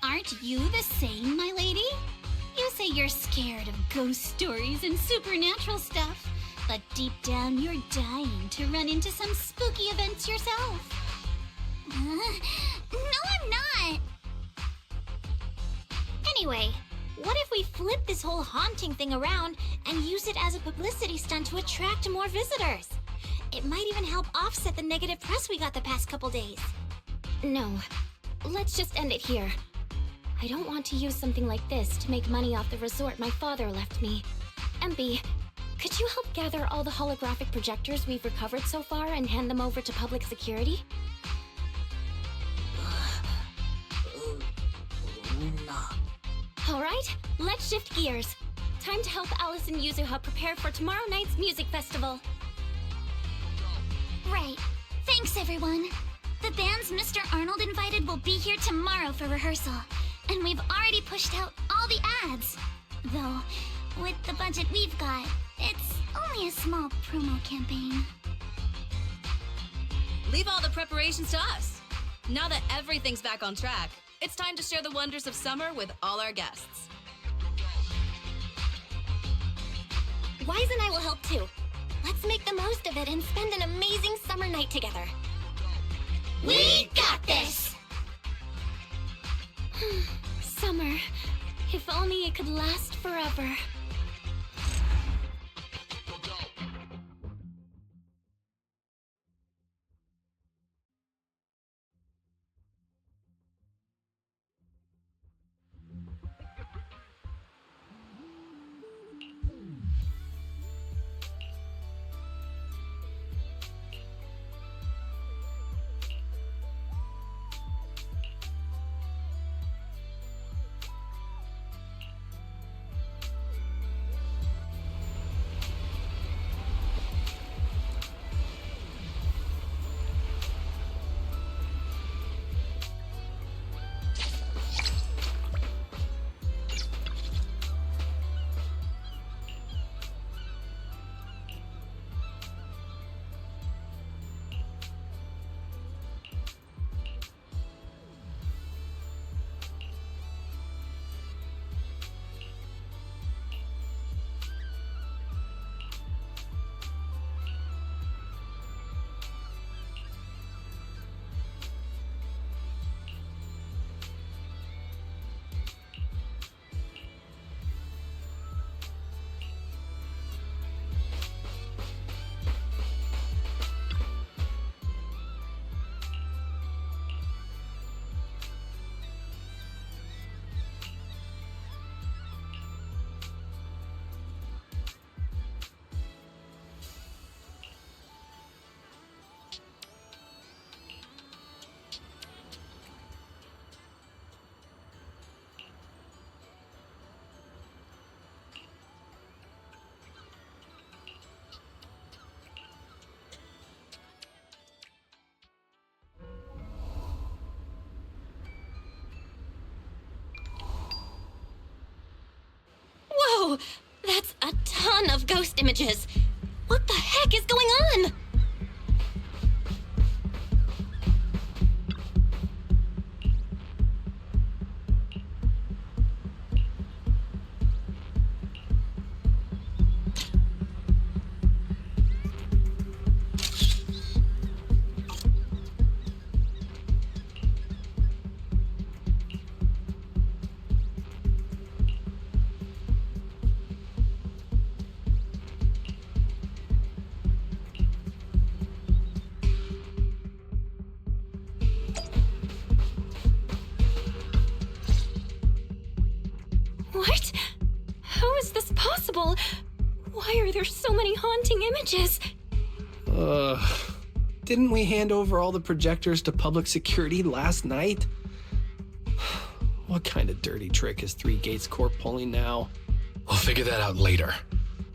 Aren't you the same, my lady? You say you're scared of ghost stories and supernatural stuff, but deep down you're dying to run into some spooky events yourself. No, I'm not. Anyway, what if we flip this whole haunting thing around and use it as a publicity stunt to attract more visitors? It might even help offset the negative press we got the past couple days. No, let's just end it here. I don't want to use something like this to make money off the resort my father left me. MP, could you help gather all the holographic projectors we've recovered so far and hand them over to public security? Alright, let's shift gears. Time to help Alice and Yuzuha prepare for tomorrow night's music festival. Right. Thanks, everyone. The bands Mr. Arnold invited will be here tomorrow for rehearsal. And we've already pushed out all the ads. Though, with the budget we've got, it's only a small promo campaign. Leave all the preparations to us. Now that everything's back on track, it's time to share the wonders of summer with all our guests. Wise and I will help too. Let's make the most of it and spend an amazing summer night together. We got this! Summer. If only it could last forever. Whoa! That's a ton of ghost images! What the heck is going on? What? How is this possible? Why are there so many haunting images? Didn't we hand over all the projectors to public security last night? What kind of dirty trick is Three Gates Corp pulling now? We'll figure that out later.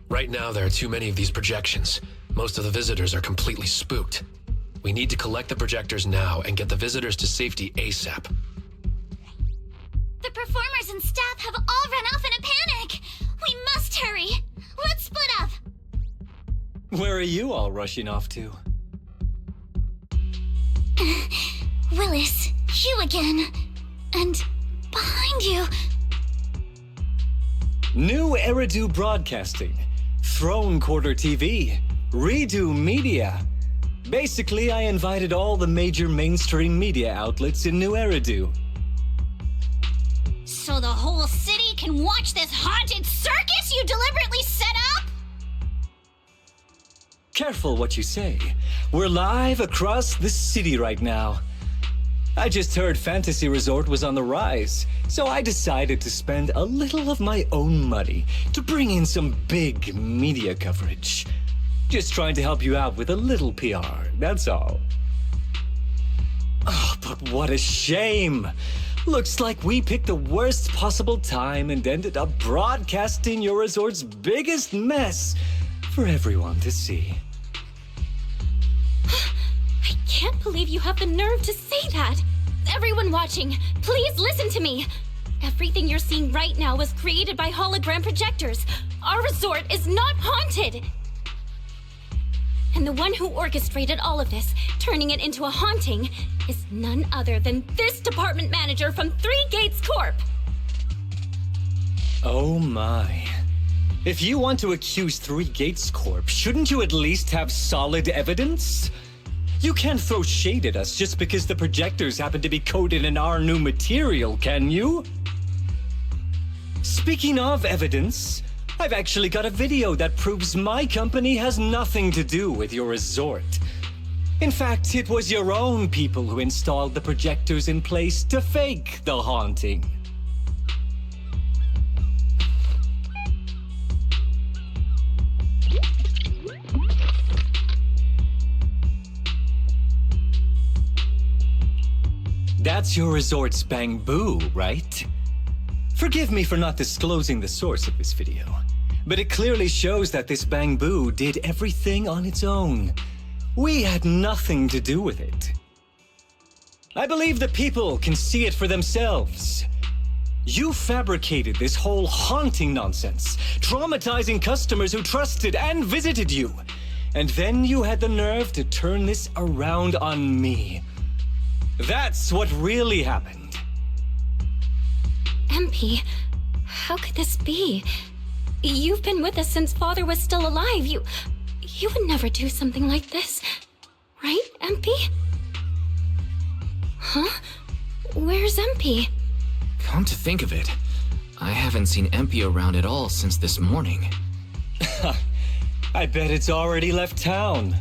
Right now, there are too many of these projections. Most of the visitors are completely spooked. We need to collect the projectors now and get the visitors to safety ASAP. The performers and staff have all run off in a panic! We must hurry! Let's split up! Where are you all rushing off to? Willis, you again. And behind you... New Eridu Broadcasting, Throne Quarter TV, Redo Media. Basically, I invited all the major mainstream media outlets in New Eridu. So the whole city can watch this haunted circus you deliberately set up? Careful what you say. We're live across the city right now. I just heard Fantasy Resort was on the rise, so I decided to spend a little of my own money to bring in some big media coverage. Just trying to help you out with a little PR, that's all. Oh, but what a shame! Looks like we picked the worst possible time and ended up broadcasting your resort's biggest mess for everyone to see. I can't believe you have the nerve to say that! Everyone watching, please listen to me! Everything you're seeing right now was created by hologram projectors. Our resort is not haunted! And the one who orchestrated all of this, turning it into a haunting, is none other than this department manager from Three Gates Corp! Oh my. If you want to accuse Three Gates Corp, shouldn't you at least have solid evidence? You can't throw shade at us just because the projectors happen to be coated in our new material, can you? Speaking of evidence, I've actually got a video that proves my company has nothing to do with your resort. In fact, it was your own people who installed the projectors in place to fake the haunting. That's your resort's bamboo, right? Forgive me for not disclosing the source of this video, but it clearly shows that this bamboo did everything on its own. We had nothing to do with it. I believe the people can see it for themselves. You fabricated this whole haunting nonsense, traumatizing customers who trusted and visited you. And then you had the nerve to turn this around on me. That's what really happened. MP, how could this be? You've been with us since Father was still alive. You would never do something like this, right, MP? Huh? Where's MP? Come to think of it, I haven't seen MP around at all since this morning. I bet it's already left town.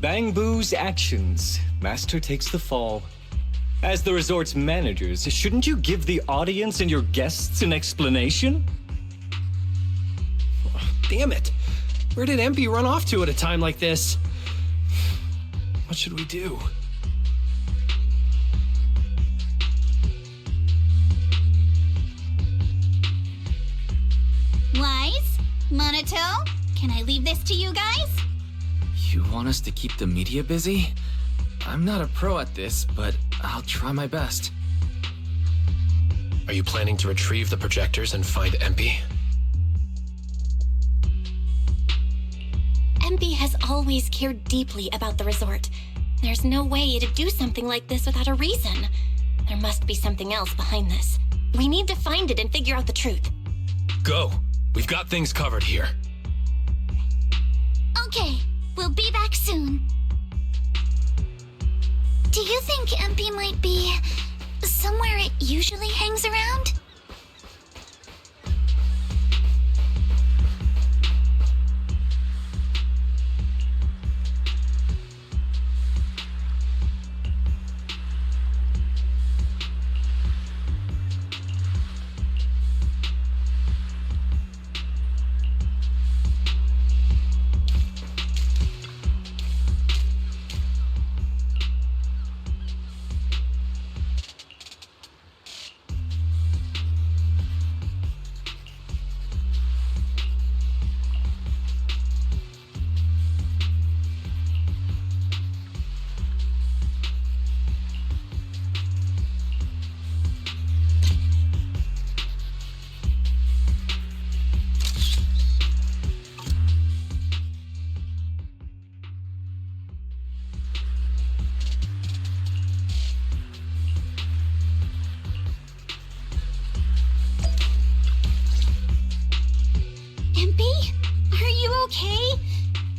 Bamboo's actions. Master takes the fall. As the resort's managers, shouldn't you give the audience and your guests an explanation? Damn it! Where did MP run off to at a time like this? What should we do? Wise? Monato? Can I leave this to you guys? You want us to keep the media busy? I'm not a pro at this, but I'll try my best. Are you planning to retrieve the projectors and find MP? MP has always cared deeply about the resort. There's no way it'd do something like this without a reason. There must be something else behind this. We need to find it and figure out the truth. Go! We've got things covered here. Okay, we'll be back soon. Do you think MP might be somewhere it usually hangs around?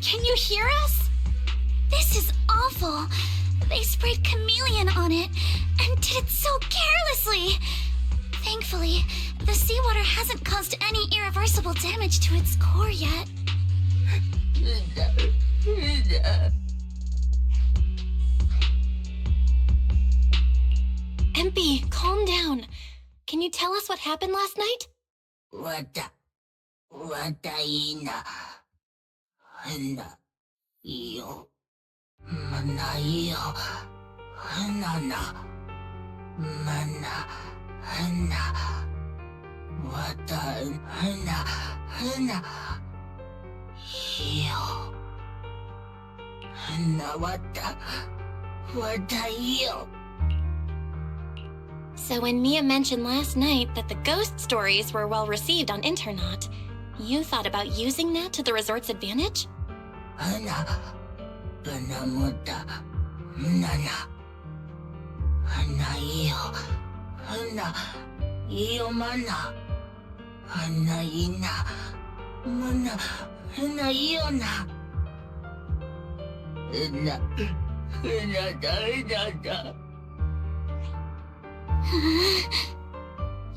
Can you hear us? This is awful. They sprayed chameleon on it and did it so carelessly. Thankfully, the seawater hasn't caused any irreversible damage to its core yet. Empy, calm down. Can you tell us what happened last night? So when Mia mentioned last night that the ghost stories were well received on Internaut, you thought about using that to the resort's advantage?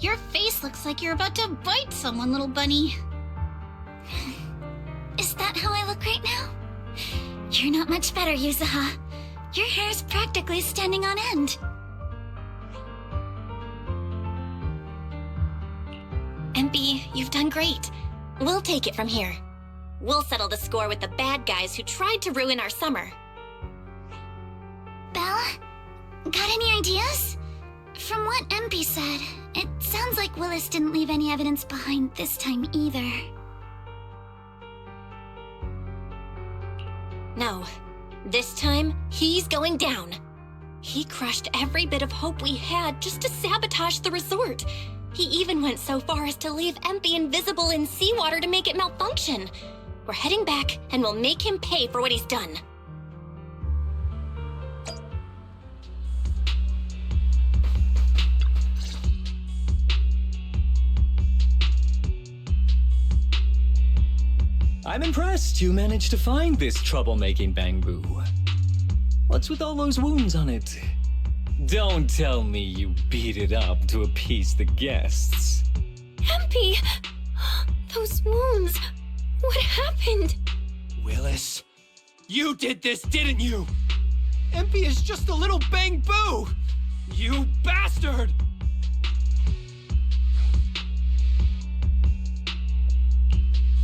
Your face looks like you're about to bite someone, little bunny. Is that how I look right now? You're not much better, Yuzuha. Your hair's practically standing on end. Empy, you've done great. We'll take it from here. We'll settle the score with the bad guys who tried to ruin our summer. Belle? Got any ideas? From what MP said, it sounds like Willis didn't leave any evidence behind this time either. No. This time, he's going down. He crushed every bit of hope we had just to sabotage the resort. He even went so far as to leave Empy invisible in seawater to make it malfunction. We're heading back, and we'll make him pay for what he's done. I'm impressed you managed to find this troublemaking bamboo. What's with all those wounds on it? Don't tell me you beat it up to appease the guests. Empy! Those wounds! What happened? Willis, you did this, didn't you? Empy is just a little bamboo! You bastard!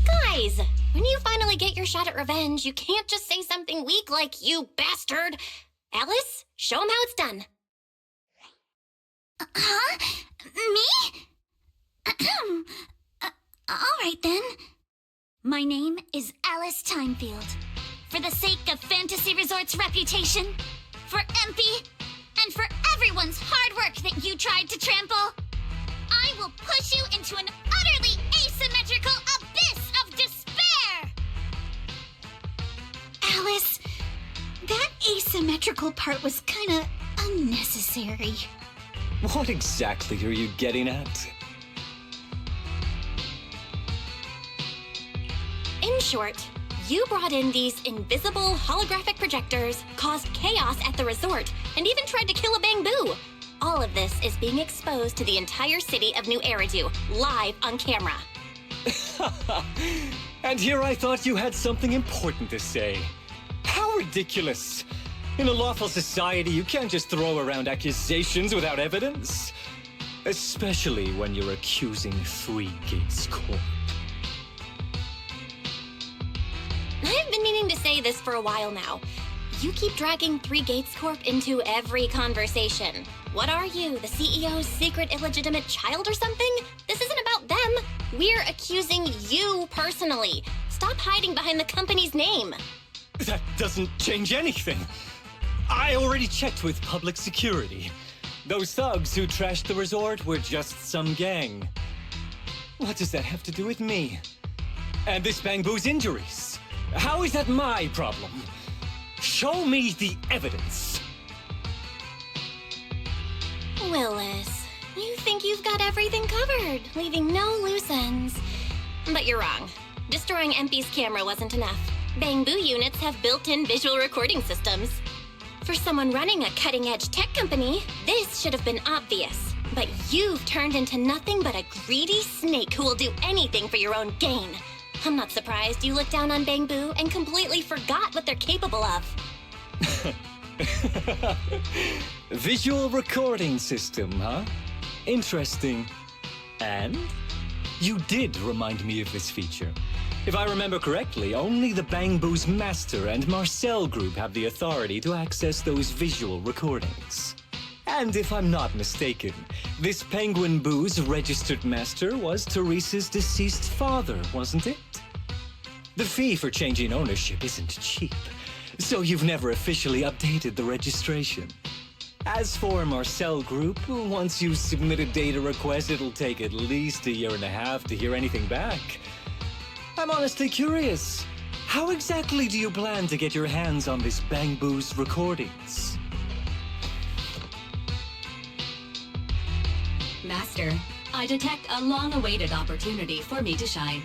Guys, when you finally get your shot at revenge, you can't just say something weak like, "You bastard!" Alice, show him how it's done. Huh? Me? Alright then. My name is Alice Timefield. For the sake of Fantasy Resort's reputation, for MP, and for everyone's hard work that you tried to trample, I will push you into an utterly asymmetrical abyss of despair! Alice, that asymmetrical part was kinda unnecessary. What exactly are you getting at? In short, you brought in these invisible holographic projectors, caused chaos at the resort, and even tried to kill a bamboo. All of this is being exposed to the entire city of New Eridu, live on camera. And here I thought you had something important to say. How ridiculous! In a lawful society, you can't just throw around accusations without evidence. Especially when you're accusing Three Gates Corp. I've been meaning to say this for a while now. You keep dragging Three Gates Corp into every conversation. What are you, the CEO's secret illegitimate child or something? This isn't about them. We're accusing you personally. Stop hiding behind the company's name. That doesn't change anything. I already checked with public security. Those thugs who trashed the resort were just some gang. What does that have to do with me? And this bamboo's injuries? How is that my problem? Show me the evidence. Willis, you think you've got everything covered, leaving no loose ends. But you're wrong. Destroying MP's camera wasn't enough. Bamboo units have built-in visual recording systems. For someone running a cutting-edge tech company, this should have been obvious. But you've turned into nothing but a greedy snake who will do anything for your own gain. I'm not surprised you looked down on Bamboo and completely forgot what they're capable of. Visual recording system, huh? Interesting. And? You did remind me of this feature. If I remember correctly, only the Bang Boo's master and Marcel group have the authority to access those visual recordings. And if I'm not mistaken, this Penguin Boo's registered master was Teresa's deceased father, wasn't it? The fee for changing ownership isn't cheap, so you've never officially updated the registration. As for Marcel Group, once you submit a data request, it'll take at least 1.5 years to hear anything back. I'm honestly curious. How exactly do you plan to get your hands on this Bang Boo's recordings? Master, I detect a long-awaited opportunity for me to shine.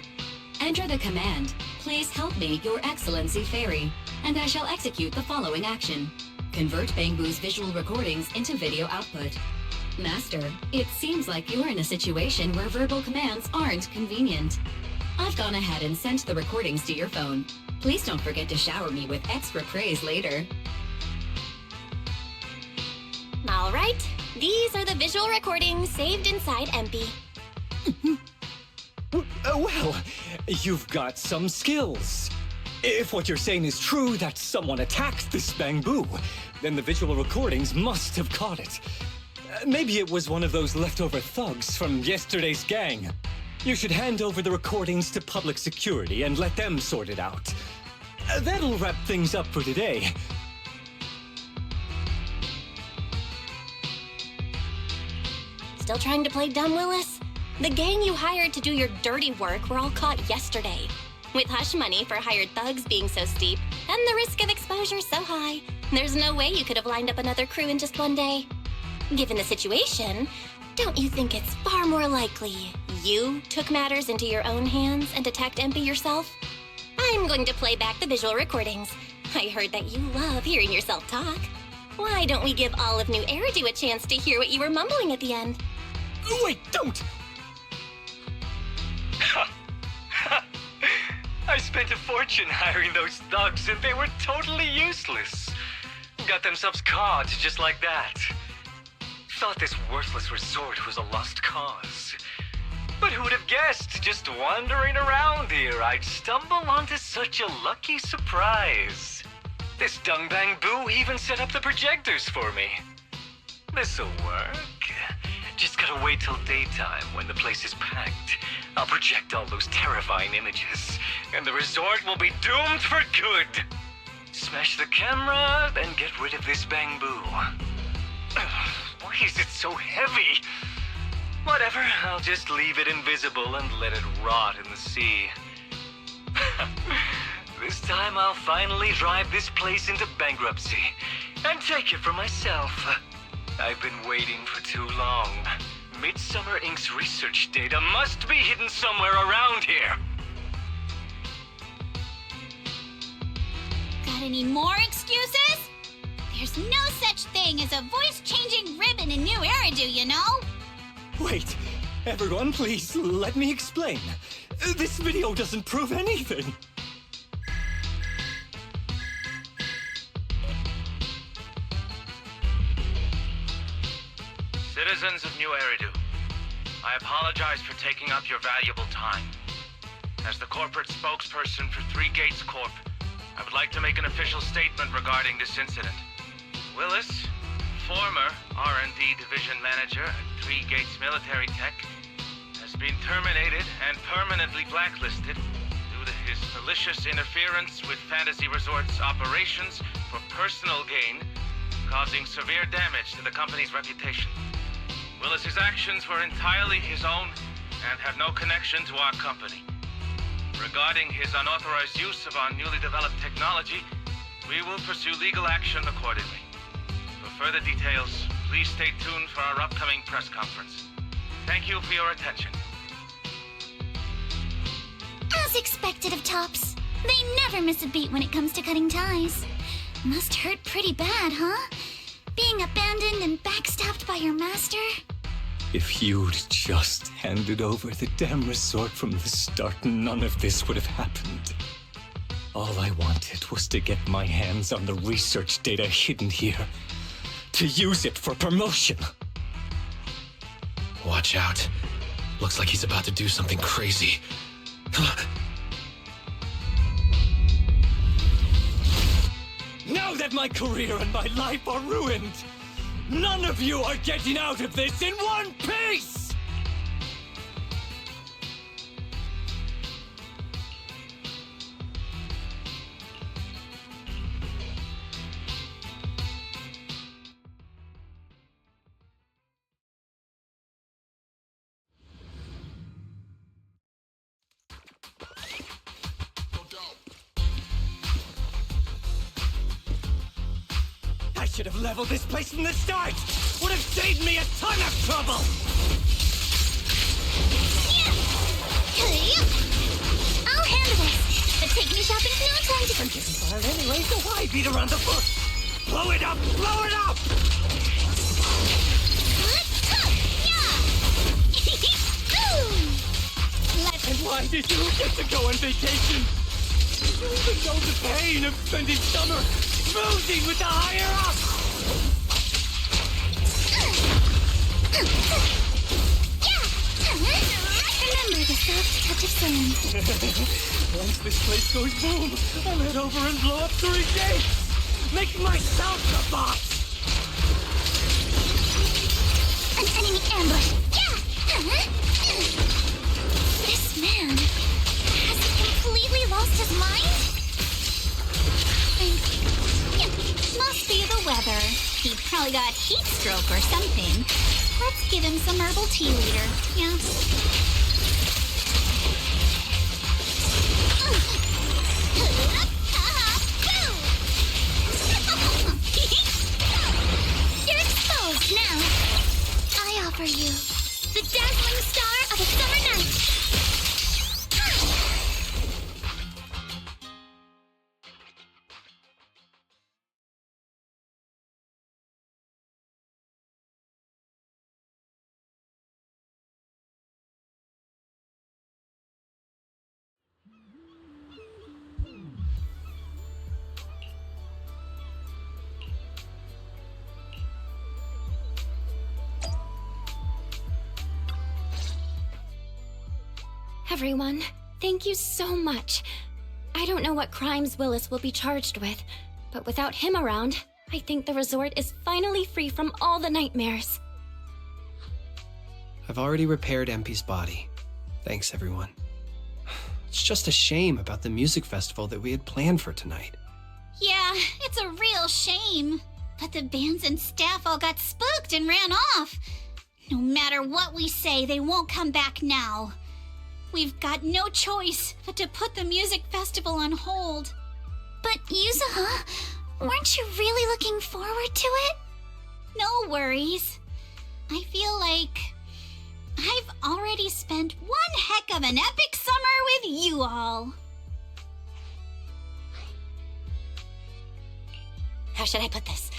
Enter the command, "Please help me, Your Excellency Fairy," and I shall execute the following action. Convert Bang Boo's visual recordings into video output. Master, it seems like you're in a situation where verbal commands aren't convenient. I've gone ahead and sent the recordings to your phone. Please don't forget to shower me with extra praise later. All right, these are the visual recordings saved inside MP. Well, you've got some skills. If what you're saying is true, that someone attacked this Bang Boo, then the visual recordings must have caught it. Maybe it was one of those leftover thugs from yesterday's gang. You should hand over the recordings to public security and let them sort it out. That'll wrap things up for today. Still trying to play dumb, Willis? The gang you hired to do your dirty work were all caught yesterday. With hush money for hired thugs being so steep, and the risk of exposure so high, there's no way you could have lined up another crew in just one day. Given the situation, don't you think it's far more likely you took matters into your own hands and attacked MP yourself? I'm going to play back the visual recordings. I heard that you love hearing yourself talk. Why don't we give all of New Eridu a chance to hear what you were mumbling at the end? Wait, don't! I spent a fortune hiring those thugs and they were totally useless. Got themselves caught just like that. Thought this worthless resort was a lost cause. But who would have guessed, just wandering around here, I'd stumble onto such a lucky surprise. This Dung Bang Boo even set up the projectors for me. This'll work. Just gotta wait till daytime when the place is packed. I'll project all those terrifying images, and the resort will be doomed for good. Smash the camera, then get rid of this Bang Boo. Why is it so heavy? Whatever, I'll just leave it invisible and let it rot in the sea. This time I'll finally drive this place into bankruptcy and take it for myself. I've been waiting for too long. Midsummer Inc.'s research data must be hidden somewhere around here. Got any more excuses? There's no such thing as a voice-changing ribbon in New Eridu, you know? Wait, everyone, please let me explain. This video doesn't prove anything. Citizens of New Eridu, I apologize for taking up your valuable time. As the corporate spokesperson for Three Gates Corp, I would like to make an official statement regarding this incident. Willis, former R&D division manager at Three Gates Military Tech, has been terminated and permanently blacklisted due to his malicious interference with Fantasy Resort's operations for personal gain, causing severe damage to the company's reputation. Willis's actions were entirely his own and have no connection to our company. Regarding his unauthorized use of our newly developed technology, we will pursue legal action accordingly. For further details, please stay tuned for our upcoming press conference. Thank you for your attention. As expected of Tops, they never miss a beat when it comes to cutting ties. Must hurt pretty bad, huh? Being abandoned and backstabbed by your master? If you'd just handed over the damn resort from the start, none of this would have happened. All I wanted was to get my hands on the research data hidden here. to use it for promotion. Watch out. Looks like he's about to do something crazy. Now that my career and my life are ruined, none of you are getting out of this in one piece! I should have leveled this place from the start! Would have saved me a ton of trouble! I'll handle this. But take me shopping's no time to... I'm getting fired anyway, so why beat around the bush? Blow it up! Blow it up! And why did you get to go on vacation? Did you even know the pain of spending summer schmoozing with the higher-ups? Remember the soft touch of sand. Once this place goes boom, I'll head over and blow up 3 gates! Make myself the boss! An enemy ambush. This man, has he completely lost his mind? Must be the weather. He probably got heat stroke or something. Let's give him some herbal tea later. Yeah. You're exposed now. I offer you the dazzling star of a summer night. Everyone, thank you so much. I don't know what crimes Willis will be charged with, but without him around, I think the resort is finally free from all the nightmares. I've already repaired MP's body. Thanks, everyone. It's just a shame about the music festival that we had planned for tonight. Yeah, it's a real shame. But the bands and staff all got spooked and ran off. No matter what we say, they won't come back now. We've got no choice but to put the music festival on hold. But yuzuha, weren't you really looking forward to it? No worries. I feel like I've already spent one heck of an epic summer with you all. How should I put this?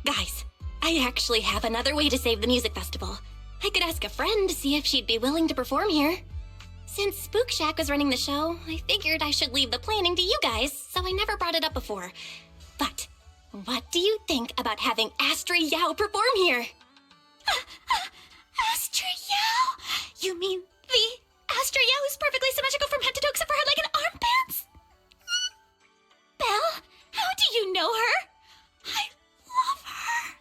Guys, I actually have another way to save the music festival. I could ask a friend to see if she'd be willing to perform here. Since Spook Shack was running the show, I figured I should leave the planning to you guys, so I never brought it up before. But what do you think about having Astra Yao perform here? Astra Yao? You mean the Astra Yao who's perfectly symmetrical from head to toe except for her leg and armbands? Belle, how do you know her? I love her.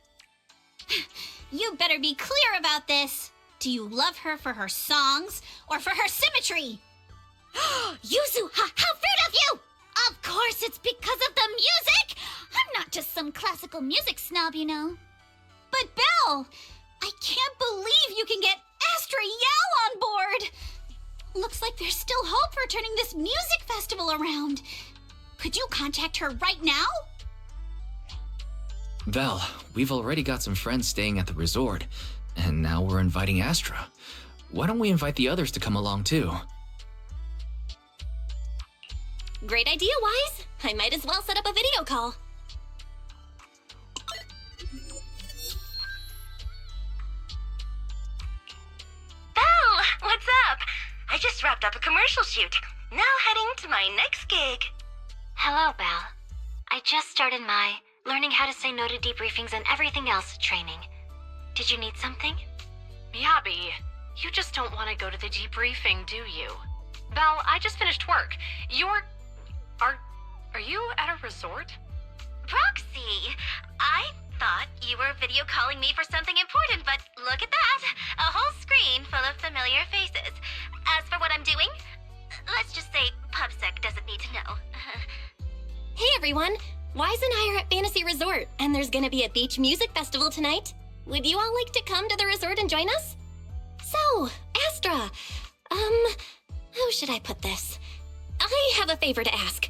You better be clear about this. Do you love her for her songs or for her symmetry? Yuzuha, how rude of you! Of course it's because of the music! I'm not just some classical music snob, you know. But Belle, I can't believe you can get Astra Yao on board! Looks like there's still hope for turning this music festival around. Could you contact her right now? Vel, we've already got some friends staying at the resort, and now we're inviting Astra. Why don't we invite the others to come along too? Great idea, Wise. I might as well set up a video call. Belle, what's up? I just wrapped up a commercial shoot. Now heading to my next gig. Hello, Belle. I just started my learning how to say no to debriefings and everything else training. Did you need something? Miyabi, you just don't want to go to the debriefing, do you? Belle, I just finished work. Are you at a resort? Roxy, I thought you were video calling me for something important, but look at that! A whole screen full of familiar faces. As for what I'm doing, let's just say PubSec doesn't need to know. Hey everyone! Wise and I are at Fantasy Resort, and there's gonna be a beach music festival tonight. Would you all like to come to the resort and join us? So, Astra, how should I put this? I have a favor to ask.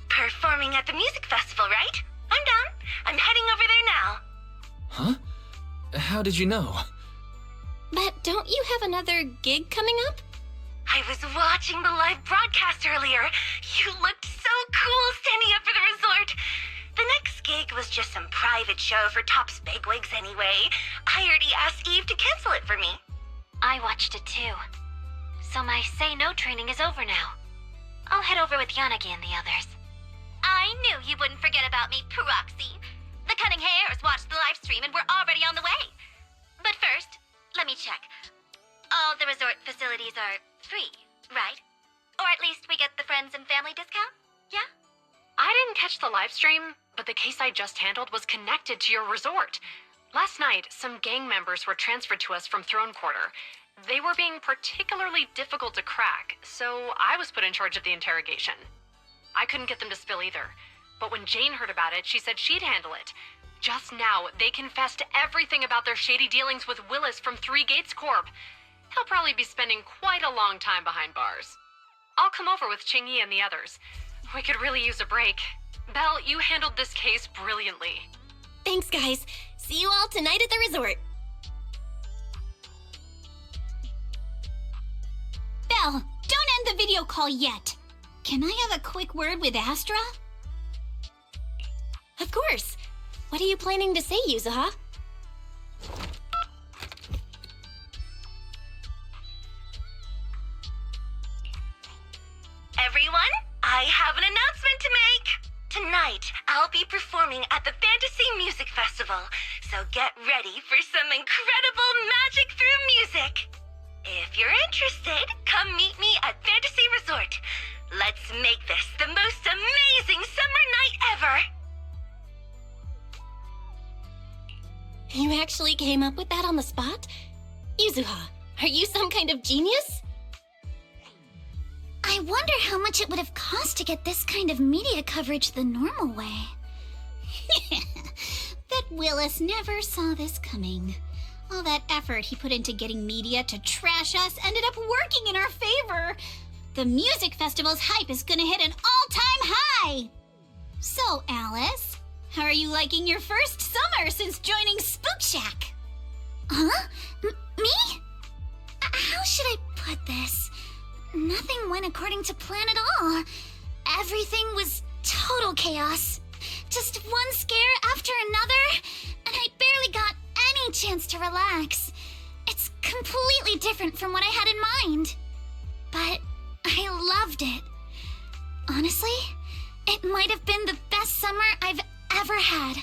Performing at the music festival, right? I'm down. I'm heading over there now. Huh? How did you know? But don't you have another gig coming up? I was watching the live broadcast earlier. You looked so cool standing up for the resort. The next gig was just some private show for Top's bigwigs anyway. I already asked Eve to cancel it for me. I watched it too. So my say no training is over now. I'll head over with Yanagi and the others. I knew you wouldn't forget about me, Proxy. The Cunning Hares watched the live stream and we're already on the way. But first, let me check. All the resort facilities are free, right? Or at least we get the friends and family discount? Yeah? I didn't catch the live stream, but the case I just handled was connected to your resort. Last night, some gang members were transferred to us from Throne Quarter. They were being particularly difficult to crack, so I was put in charge of the interrogation. I couldn't get them to spill either, but when Jane heard about it, she said she'd handle it. Just now, they confessed everything about their shady dealings with Willis from Three Gates Corp. He'll probably be spending quite a long time behind bars. I'll come over with Qingyi and the others. We could really use a break. Belle, you handled this case brilliantly. Thanks, guys. See you all tonight at the resort. Belle, don't end the video call yet. Can I have a quick word with Astra? Of course. What are you planning to say, Yuzuha? Everyone, I have an announcement to make. Tonight, I'll be performing at the Fantasy Music Festival, so get ready for some incredible magic through music. If you're interested, come meet me at Fantasy Resort. Let's make this the most amazing summer night ever! You actually came up with that on the spot? Yuzuha, are you some kind of genius? I wonder how much it would have cost to get this kind of media coverage the normal way. Bet Willis never saw this coming. All that effort he put into getting media to trash us ended up working in our favor. The music festival's hype is gonna hit an all-time high! So, Alice, how are you liking your first summer since joining Spook Shack? Huh? Me? How should I put this? Nothing went according to plan at all. Everything was total chaos. Just one scare after another, and I barely got any chance to relax. It's completely different from what I had in mind. But I loved it. Honestly, it might have been the best summer I've ever had.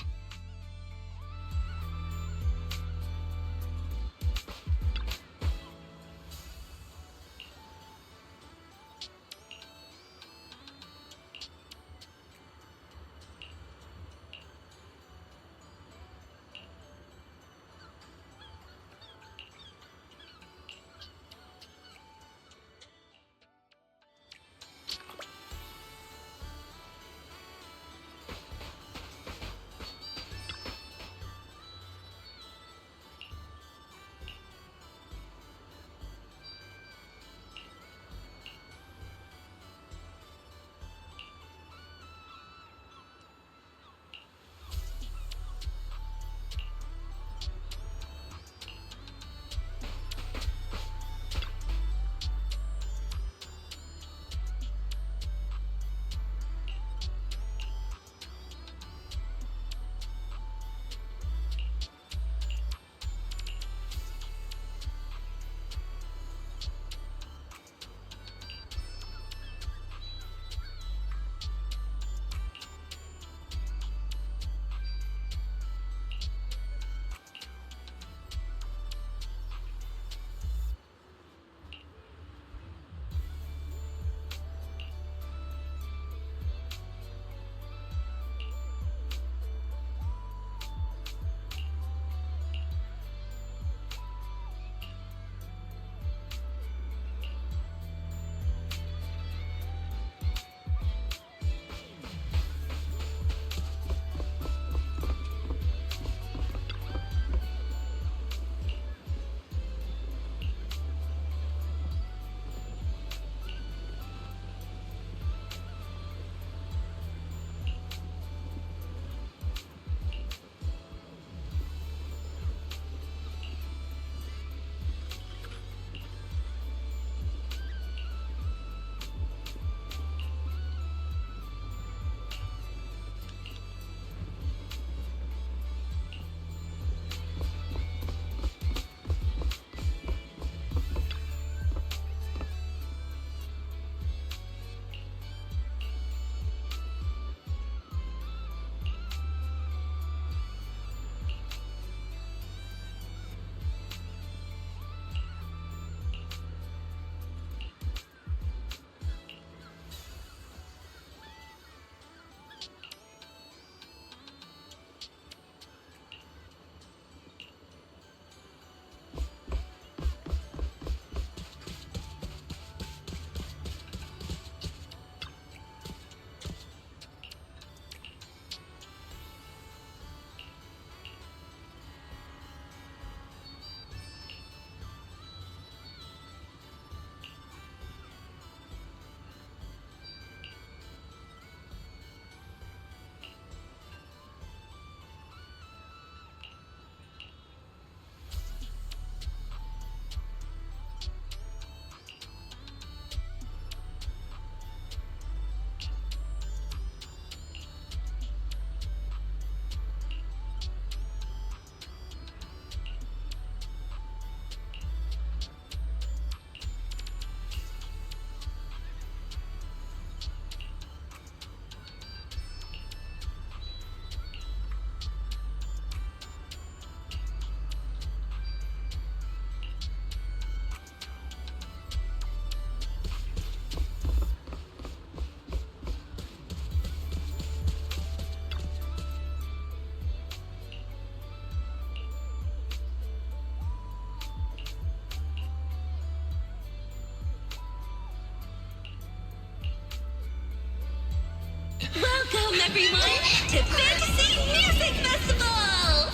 Welcome, everyone, to Fantasy Music Festival!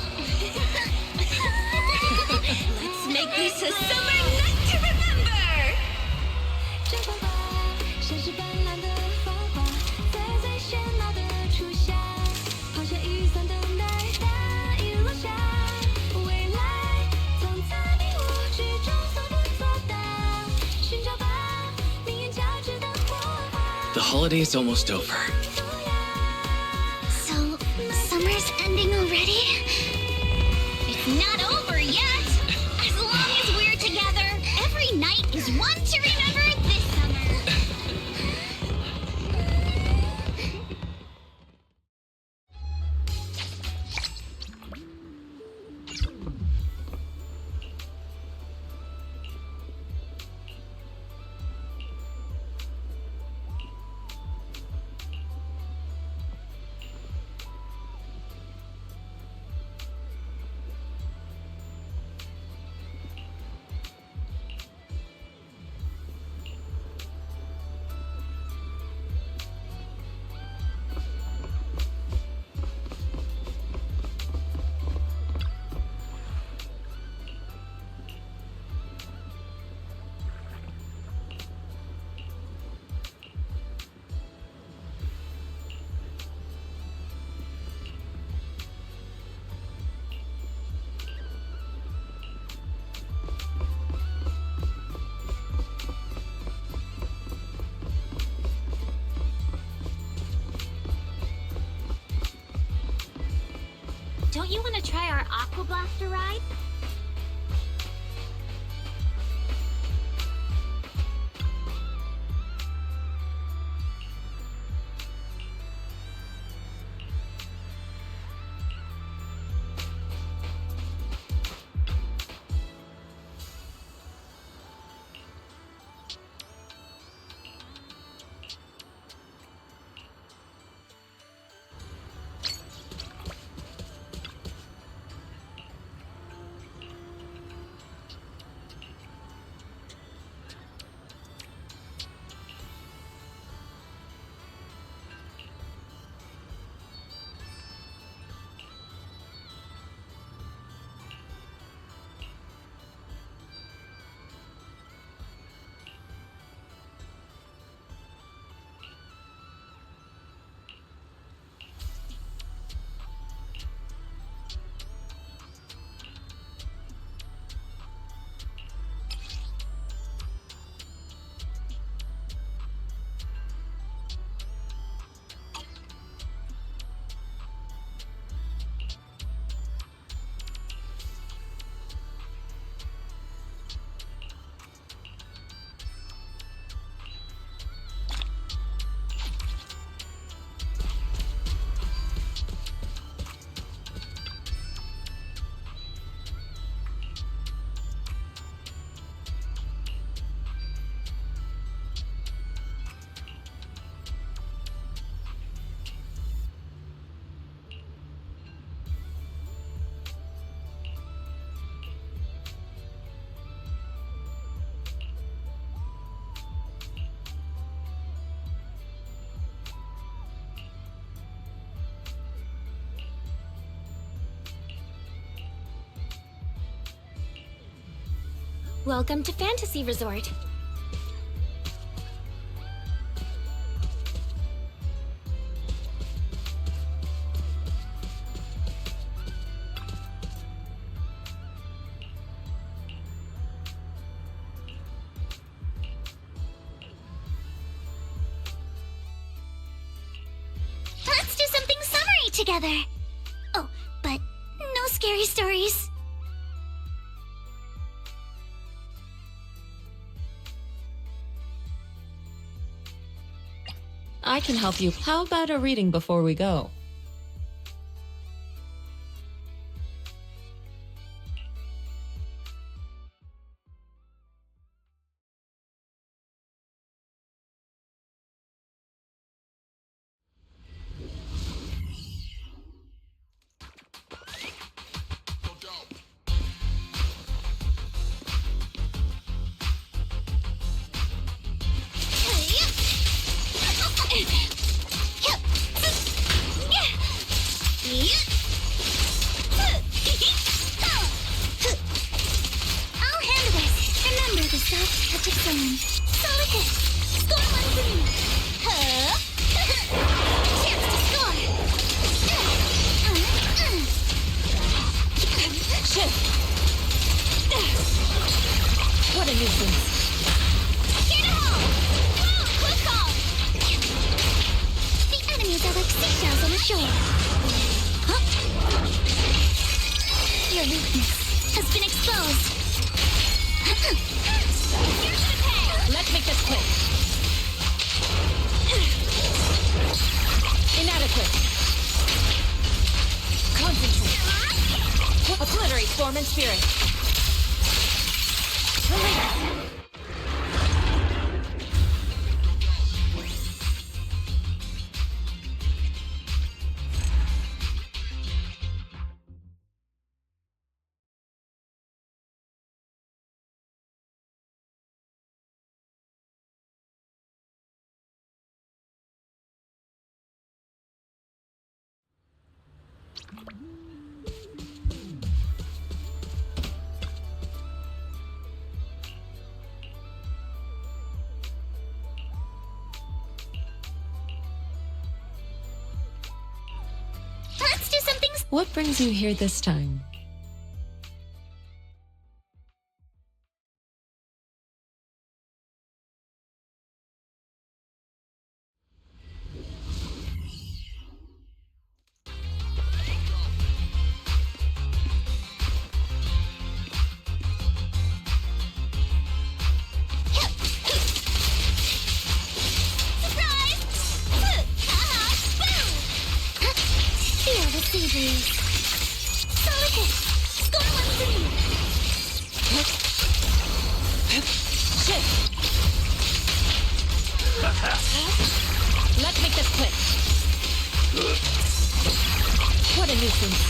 Let's make this a summer night to remember! 这花花像是斑斓的芳华，在最喧闹的初夏，抛下雨伞等待大雨落下，未来藏在你我之中所不作答，寻找吧命运交织的火花。 The holiday's almost over. So, summer's ending already? It's not over yet! As long as we're together, every night is one to remember this summer. Don't you want to try our Aqua Blaster ride? Welcome to Fantasy Resort. Let's do something summery together. Oh, but no scary stories. I can help you. How about a reading before we go? Zone. Solid hit. Score one for me. Huh? Chance to score. Shift! What a nuisance. Get a hole! Whoa, quick call! The enemies are like seashells on the shore. Huh? Your weakness has been exposed. Let's make this quick. Inadequate. Concentrate. Obliterate form and spirit. Release. Let's do something. What brings you here this time? Feel the sea breeze. Solid hit. Score one for me. Shift! Let's make this quick. What a nuisance.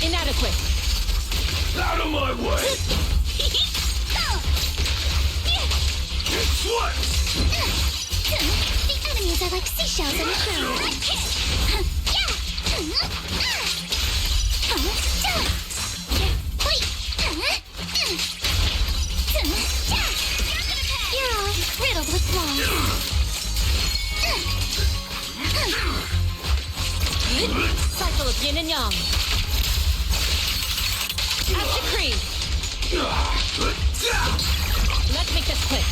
Inadequate. Out of my way! It's what? The enemies are like seashells in the shore. You're all riddled with flaws. Cycle of yin and yang. As decreed. Let's make this quick.